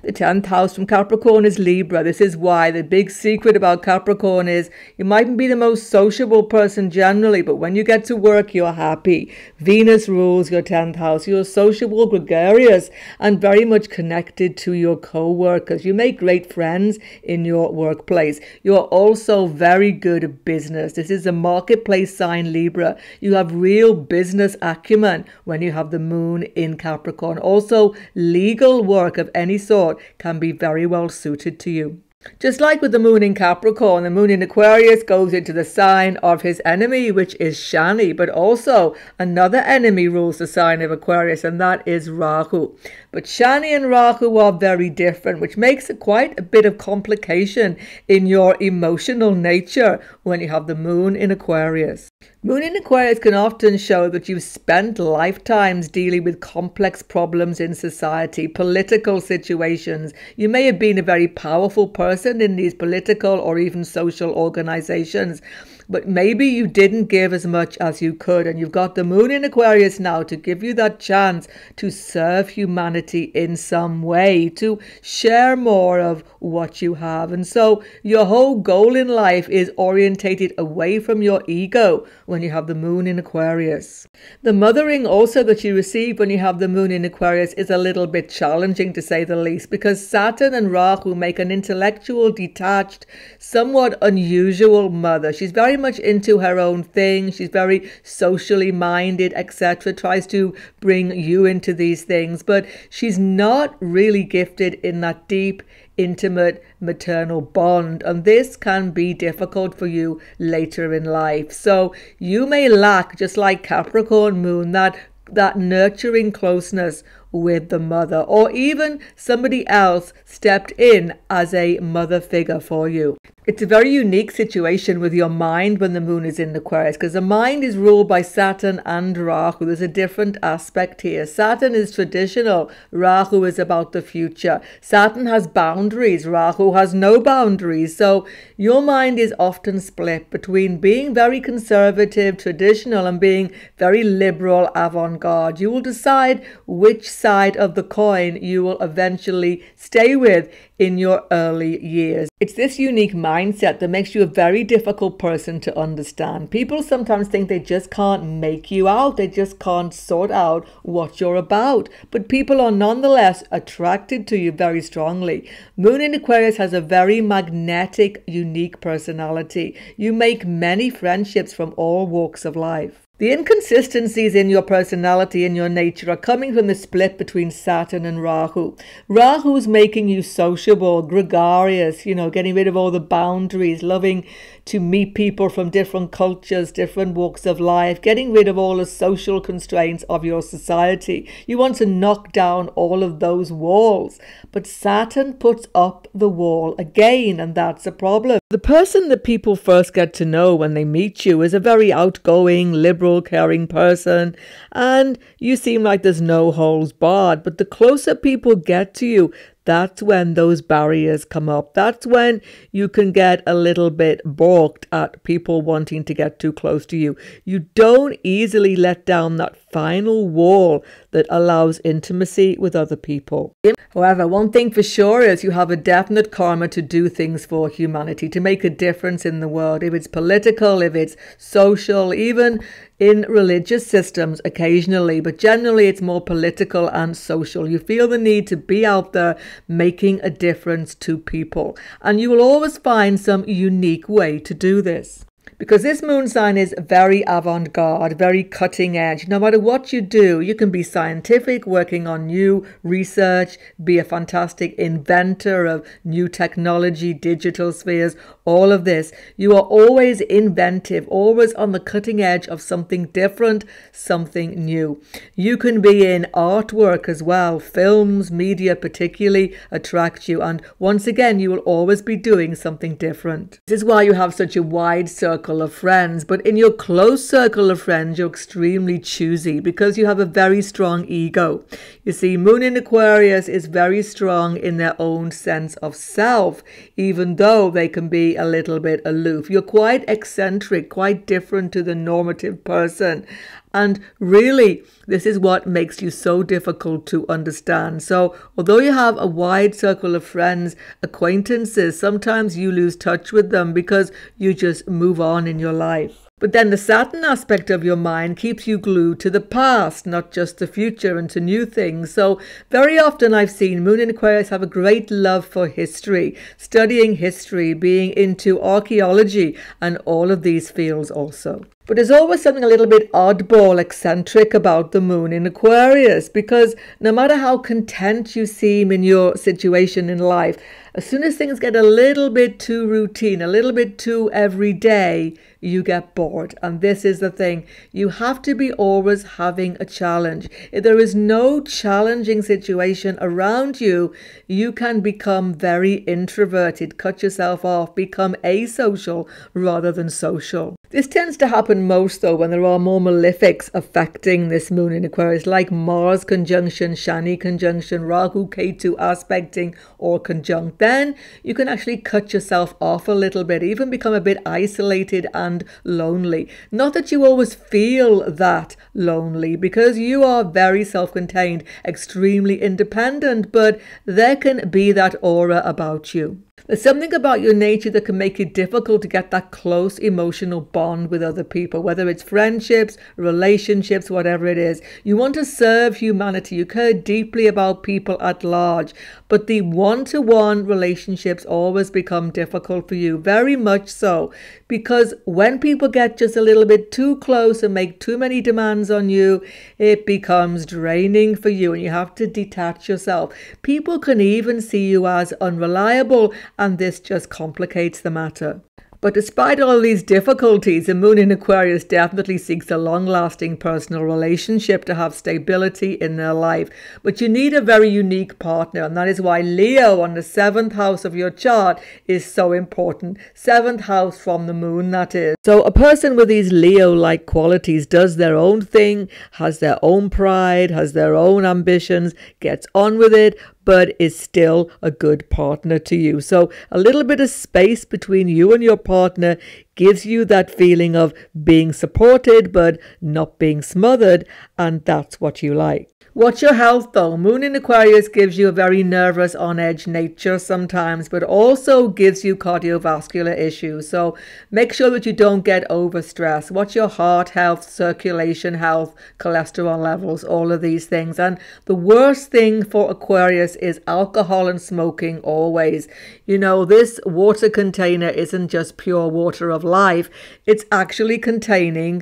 The 10th house from Capricorn is Libra. This is why the big secret about Capricorn is you mightn't be the most sociable person generally, but when you get to work, you're happy. Venus rules your 10th house. You're sociable, gregarious, and very much connected to your co-workers. You make great friends in your workplace. You're also very good at business. This is a marketplace sign, Libra. You have real business acumen when you have the Moon in Capricorn. Also, legal work of any sort can be very well suited to you. Just like with the Moon in Capricorn, the Moon in Aquarius goes into the sign of his enemy, which is Shani, but also another enemy rules the sign of Aquarius, and that is Rahu. But Shani and Rahu are very different, which makes it quite a bit of complication in your emotional nature when you have the Moon in Aquarius. Moon in Aquarius can often show that you've spent lifetimes dealing with complex problems in society, political situations. You may have been a very powerful person in these political or even social organizations, but maybe you didn't give as much as you could, and you've got the Moon in Aquarius now to give you that chance to serve humanity in some way, to share more of what you have. And so your whole goal in life is orientated away from your ego when you have the Moon in Aquarius. The mothering also that you receive when you have the Moon in Aquarius is a little bit challenging, to say the least, because Saturn and Rahu make an intellectual, detached, somewhat unusual mother. She's very much into her own thing. She's very socially minded, etc. Tries to bring you into these things, but she's not really gifted in that deep, intimate maternal bond, and this can be difficult for you later in life. So you may lack, just like Capricorn Moon, that nurturing closeness with the mother, or even somebody else stepped in as a mother figure for you. It's a very unique situation with your mind when the moon is in Aquarius, because the mind is ruled by Saturn and Rahu. There's a different aspect here. Saturn is traditional. Rahu is about the future. Saturn has boundaries. Rahu has no boundaries. So your mind is often split between being very conservative, traditional, and being very liberal, avant-garde. You will decide which side of the coin you will eventually stay with in your early years. It's this unique mindset that makes you a very difficult person to understand. People sometimes think they just can't make you out. They just can't sort out what you're about. But people are nonetheless attracted to you very strongly. Moon in Aquarius has a very magnetic, unique personality. You make many friendships from all walks of life. The inconsistencies in your personality and your nature are coming from the split between Saturn and Rahu. Rahu's making you sociable, gregarious, getting rid of all the boundaries, loving to meet people from different cultures, different walks of life, getting rid of all the social constraints of your society. You want to knock down all of those walls. But Saturn puts up the wall again, and that's a problem. The person that people first get to know when they meet you is a very outgoing, liberal, caring person, and you seem like there's no holes barred. But the closer people get to you, that's when those barriers come up. That's when you can get a little bit balked at people wanting to get too close to you. You don't easily let down that final wall that allows intimacy with other people. However, one thing for sure is you have a definite karma to do things for humanity, to make a difference in the world. If it's political, if it's social, even in religious systems occasionally, but generally it's more political and social. You feel the need to be out there making a difference to people, and you will always find some unique way to do this. Because this moon sign is very avant-garde, very cutting edge. No matter what you do, you can be scientific, working on new research, be a fantastic inventor of new technology, digital spheres, all of this. You are always inventive, always on the cutting edge of something different, something new. You can be in artwork as well. Films, media particularly attract you. And once again, you will always be doing something different. This is why you have such a wide circle of friends, but in your close circle of friends you're extremely choosy because you have a very strong ego. You see, Moon in Aquarius is very strong in their own sense of self, even though they can be a little bit aloof. You're quite eccentric, quite different to the normative person. And really, this is what makes you so difficult to understand. So although you have a wide circle of friends, acquaintances, sometimes you lose touch with them because you just move on in your life. But then the Saturn aspect of your mind keeps you glued to the past, not just the future and to new things. So very often I've seen Moon in Aquarius have a great love for history, studying history, being into archaeology and all of these fields also. But there's always something a little bit oddball, eccentric about the Moon in Aquarius, because no matter how content you seem in your situation in life, as soon as things get a little bit too routine, a little bit too everyday, you get bored. And this is the thing. You have to be always having a challenge. If there is no challenging situation around you, you can become very introverted, cut yourself off, become asocial rather than social. This tends to happen most though when there are more malefics affecting this Moon in Aquarius, like Mars conjunction, Shani conjunction, Rahu, Ketu aspecting or conjunct. Then you can actually cut yourself off a little bit, even become a bit isolated and lonely. Not that you always feel that lonely, because you are very self-contained, extremely independent, but there can be that aura about you. There's something about your nature that can make it difficult to get that close emotional bond with other people, whether it's friendships, relationships, whatever it is. You want to serve humanity. You care deeply about people at large, but the one-to-one relationships always become difficult for you, very much so, because when people get just a little bit too close and make too many demands on you, it becomes draining for you and you have to detach yourself. People can even see you as unreliable, and this just complicates the matter. But despite all these difficulties, the moon in Aquarius definitely seeks a long-lasting personal relationship to have stability in their life. But you need a very unique partner, and that is why Leo on the 7th house of your chart is so important. 7th house from the moon, that is. So a person with these Leo-like qualities does their own thing, has their own pride, has their own ambitions, gets on with it, but is still a good partner to you. So a little bit of space between you and your partner gives you that feeling of being supported but not being smothered, and that's what you like. Watch your health though. Moon in Aquarius gives you a very nervous, on-edge nature sometimes, but also gives you cardiovascular issues. So make sure that you don't get overstressed. Watch your heart health, circulation health, cholesterol levels, all of these things. And the worst thing for Aquarius is alcohol and smoking always. You know, this water container isn't just pure water of life. It's actually containing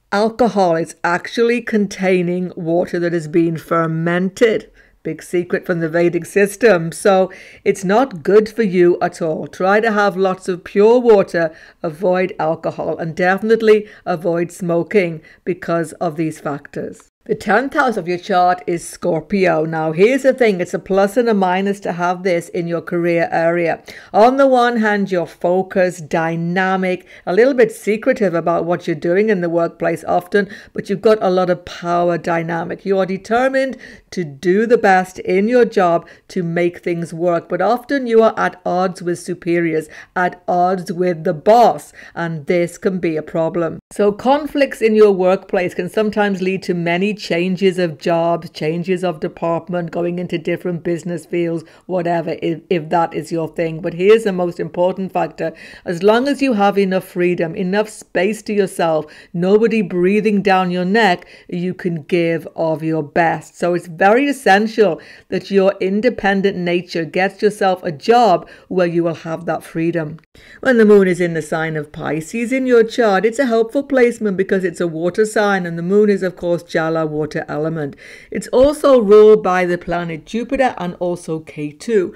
alcohol. It's actually containing water that has been fermented. Big secret from the Vedic system. So it's not good for you at all. Try to have lots of pure water, avoid alcohol, and definitely avoid smoking because of these factors. The 10th house of your chart is Scorpio. Now, here's the thing. It's a plus and a minus to have this in your career area. On the one hand, you're focused, dynamic, a little bit secretive about what you're doing in the workplace often, but you've got a lot of power dynamic. You are determined to do the best in your job to make things work, but often you are at odds with superiors, at odds with the boss, and this can be a problem. So conflicts in your workplace can sometimes lead to many changes of jobs, changes of department, going into different business fields, whatever, if that is your thing. But here's the most important factor. As long as you have enough freedom, enough space to yourself, nobody breathing down your neck, you can give of your best. So it's very essential that your independent nature gets yourself a job where you will have that freedom. When the moon is in the sign of Pisces in your chart, it's a helpful placement because it's a water sign, and the moon is of course Jala, water element. It's also ruled by the planet Jupiter and also K2,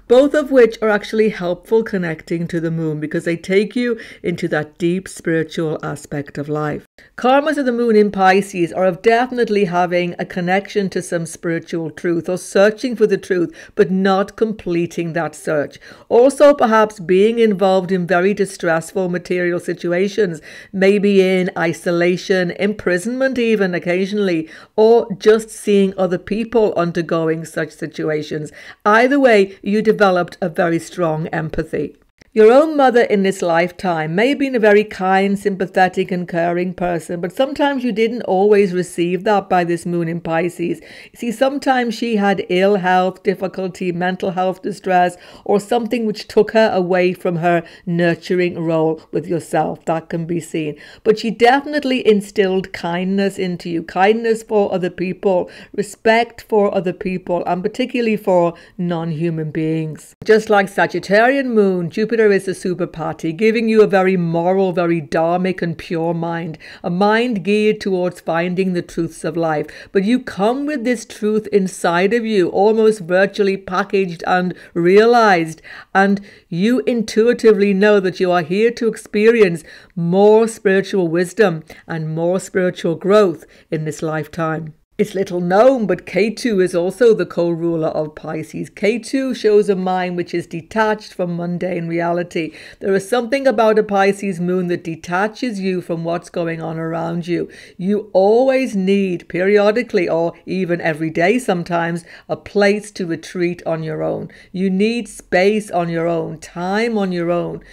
both of which are actually helpful connecting to the moon because they take you into that deep spiritual aspect of life. Karmas of the moon in Pisces are of definitely having a connection to some spiritual truth or searching for the truth, but not completing that search. Also perhaps being involved in very distressful material situations, maybe in isolation, imprisonment even occasionally, or just seeing other people undergoing such situations. Either way, you developed a very strong empathy. Your own mother in this lifetime may have been a very kind, sympathetic and caring person, but sometimes you didn't always receive that by this moon in Pisces. You see, sometimes she had ill health, difficulty, mental health distress, or something which took her away from her nurturing role with yourself. That can be seen. But she definitely instilled kindness into you, kindness for other people, respect for other people, and particularly for non-human beings. Just like Sagittarian Moon, Jupiter is a super party, giving you a very moral, very dharmic and pure mind, a mind geared towards finding the truths of life. But you come with this truth inside of you, almost virtually packaged and realized, and you intuitively know that you are here to experience more spiritual wisdom and more spiritual growth in this lifetime. It's little known, but K2 is also the co-ruler of Pisces. K2 shows a mind which is detached from mundane reality. There is something about a Pisces moon that detaches you from what's going on around you. You always need, periodically or even every day sometimes, a place to retreat on your own. You need space on your own, time on your own.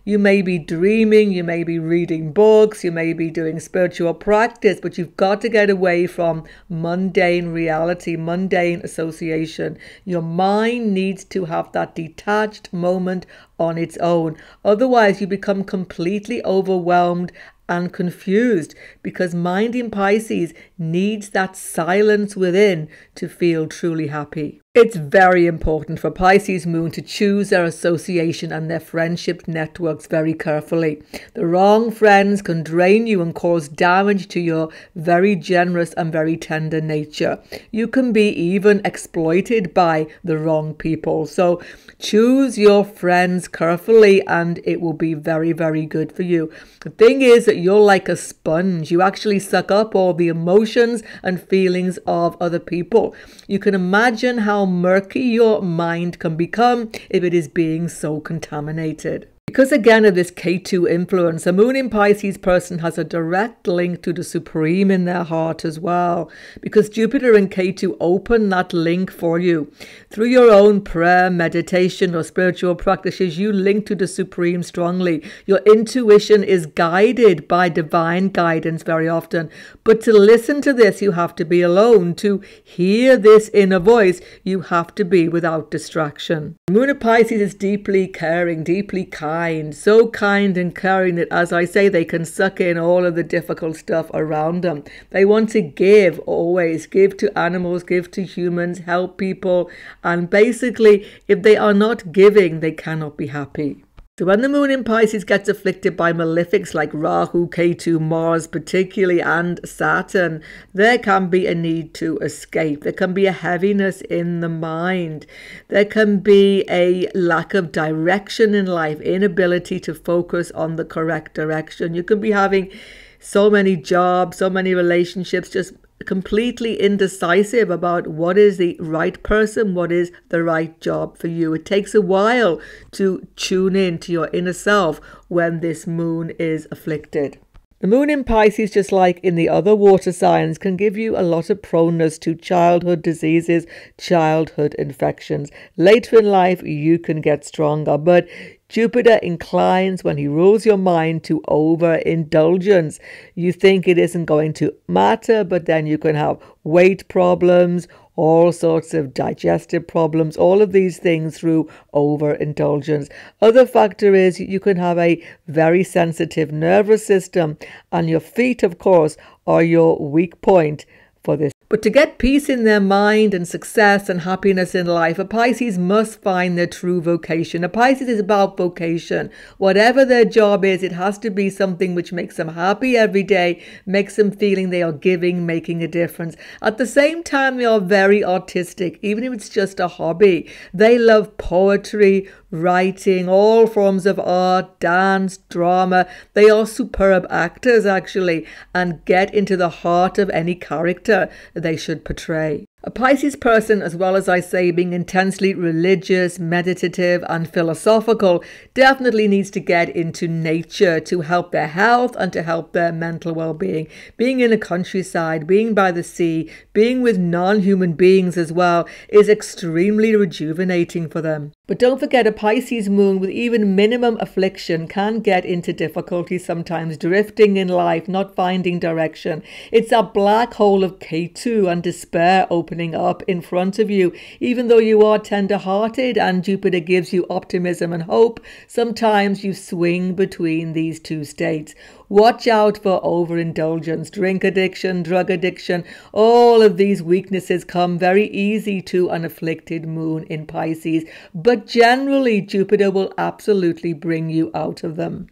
You may be dreaming, you may be reading books, you may be doing spiritual practice, but you've got to get away from mundane reality, mundane association. Your mind needs to have that detached moment on its own. Otherwise, you become completely overwhelmed and confused because mind in Pisces needs that silence within to feel truly happy. It's very important for Pisces Moon to choose their association and their friendship networks very carefully. The wrong friends can drain you and cause damage to your very generous and very tender nature. You can be even exploited by the wrong people. So choose your friends carefully and it will be very, very good for you. The thing is that you're like a sponge. You actually suck up all the emotions and feelings of other people. You can imagine how murky your mind can become if it is being so contaminated. Because again of this K2 influence, a Moon in Pisces person has a direct link to the Supreme in their heart as well. Because Jupiter and K2 open that link for you. Through your own prayer, meditation or spiritual practices, you link to the Supreme strongly. Your intuition is guided by divine guidance very often. But to listen to this, you have to be alone. To hear this inner voice, you have to be without distraction. The Moon of Pisces is deeply caring, deeply kind. So kind and caring that, as I say, they can suck in all of the difficult stuff around them. They want to give, always give to animals, give to humans, help people, and basically if they are not giving, they cannot be happy. So when the Moon in Pisces gets afflicted by malefics like Rahu, Ketu, Mars particularly, and Saturn, there can be a need to escape. There can be a heaviness in the mind. There can be a lack of direction in life, inability to focus on the correct direction. You can be having so many jobs, so many relationships, just completely indecisive about what is the right person, what is the right job for you. It takes a while to tune in to your inner self when this moon is afflicted. The Moon in Pisces, just like in the other water signs, can give you a lot of proneness to childhood diseases, childhood infections. Later in life, you can get stronger, but Jupiter inclines when he rules your mind to overindulgence. You think it isn't going to matter, but then you can have weight problems, all sorts of digestive problems, all of these things through overindulgence. Other factor is you can have a very sensitive nervous system, and your feet, of course, are your weak point for this. But to get peace in their mind and success and happiness in life, a Pisces must find their true vocation. A Pisces is about vocation. Whatever their job is, it has to be something which makes them happy every day, makes them feeling they are giving, making a difference. At the same time, they are very artistic, even if it's just a hobby. They love poetry, writing, all forms of art, dance, drama. They are superb actors, actually, and get into the heart of any character they should portray. A Pisces person, as well as I say, being intensely religious, meditative and philosophical, definitely needs to get into nature to help their health and to help their mental well-being. Being in the countryside, being by the sea, being with non-human beings as well is extremely rejuvenating for them. But don't forget, a Pisces moon with even minimum affliction can get into difficulty sometimes, drifting in life, not finding direction. It's a black hole of K2 and despair opening up in front of you. Even though you are tender-hearted and Jupiter gives you optimism and hope, sometimes you swing between these two states. Watch out for overindulgence, drink addiction, drug addiction. All of these weaknesses come very easy to an afflicted moon in Pisces, but generally Jupiter will absolutely bring you out of them.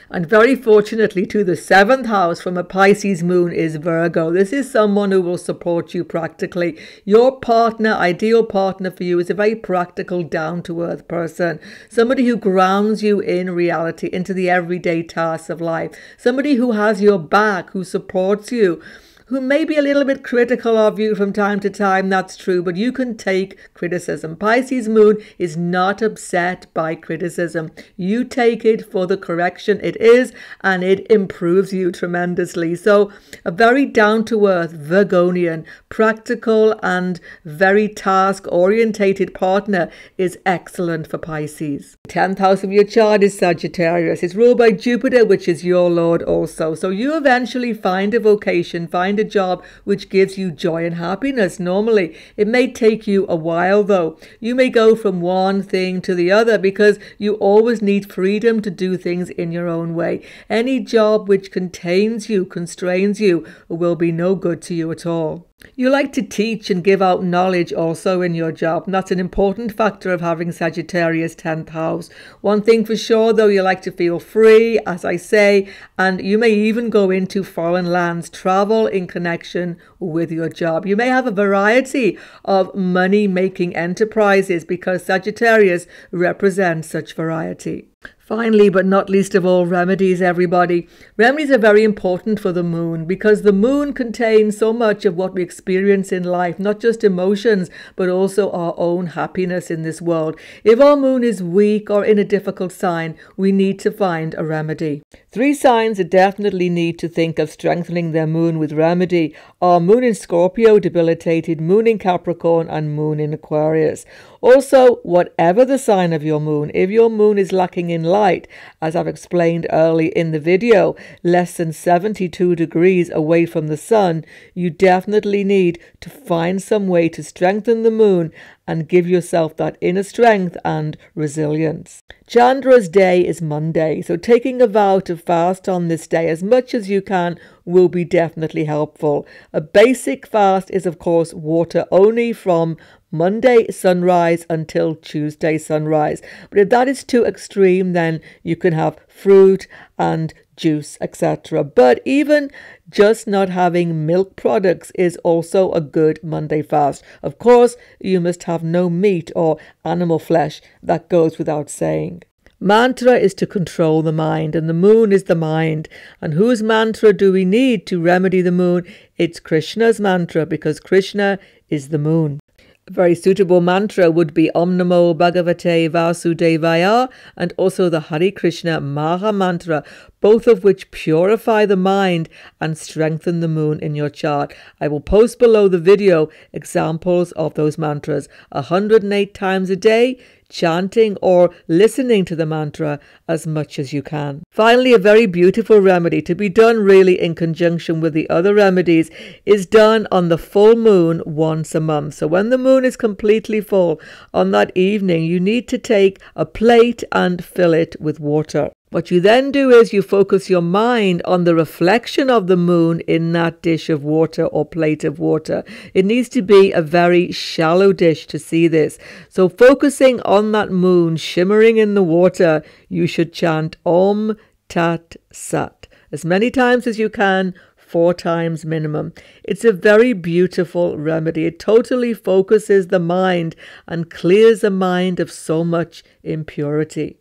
And very fortunately too, the 7th house from a Pisces moon is Virgo. This is someone who will support you practically. Your partner, ideal partner for you, is a very practical, down-to-earth person. Somebody who grounds you in reality, into the everyday tasks of life. Somebody who has your back, who supports you, who may be a little bit critical of you from time to time, that's true, but you can take criticism. Pisces moon is not upset by criticism. You take it for the correction it is, and it improves you tremendously. So a very down-to-earth, Virgonian, practical and very task-orientated partner is excellent for Pisces. The 10th house of your chart is Sagittarius. It's ruled by Jupiter, which is your lord also. So you eventually find a vocation, find a job which gives you joy and happiness. Normally, it may take you a while though. You may go from one thing to the other because you always need freedom to do things in your own way. Any job which contains you, constrains you, will be no good to you at all. You like to teach and give out knowledge also in your job, and that's an important factor of having Sagittarius 10th house. One thing for sure though, you like to feel free, as I say, and you may even go into foreign lands, travel in connection with your job. You may have a variety of money-making enterprises because Sagittarius represents such variety. Finally, but not least of all, remedies, everybody. Remedies are very important for the moon because the moon contains so much of what we experience in life, not just emotions, but also our own happiness in this world. If our moon is weak or in a difficult sign, we need to find a remedy. 3 signs that definitely need to think of strengthening their moon with remedy are moon in Scorpio, debilitated, moon in Capricorn, and moon in Aquarius. Also, whatever the sign of your moon, if your moon is lacking in light, as I've explained early in the video, less than 72 degrees away from the sun, you definitely need to find some way to strengthen the moon and give yourself that inner strength and resilience. Chandra's day is Monday, so taking a vow to fast on this day as much as you can will be definitely helpful. A basic fast is of course water only from Monday sunrise until Tuesday sunrise. But if that is too extreme, then you can have fruit and juice, etc. But even just not having milk products is also a good Monday fast. Of course, you must have no meat or animal flesh. That goes without saying. Mantra is to control the mind, and the moon is the mind. And whose mantra do we need to remedy the moon? It's Krishna's mantra, because Krishna is the moon. A very suitable mantra would be Om Namo Bhagavate Vasudevaya and also the Hare Krishna Maha Mantra, both of which purify the mind and strengthen the moon in your chart. I will post below the video examples of those mantras 108 times a day, chanting or listening to the mantra as much as you can. Finally, a very beautiful remedy to be done really in conjunction with the other remedies is done on the full moon once a month. So when the moon is completely full on that evening, you need to take a plate and fill it with water. What you then do is you focus your mind on the reflection of the moon in that dish of water or plate of water. It needs to be a very shallow dish to see this. So focusing on that moon shimmering in the water, you should chant Om Tat Sat as many times as you can, 4 times minimum. It's a very beautiful remedy. It totally focuses the mind and clears the mind of so much impurity.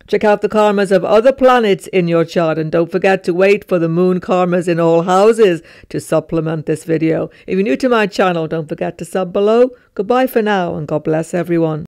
Check out the karmas of other planets in your chart, and don't forget to wait for the moon karmas in all houses to supplement this video. If you're new to my channel, don't forget to sub below. Goodbye for now, and God bless everyone.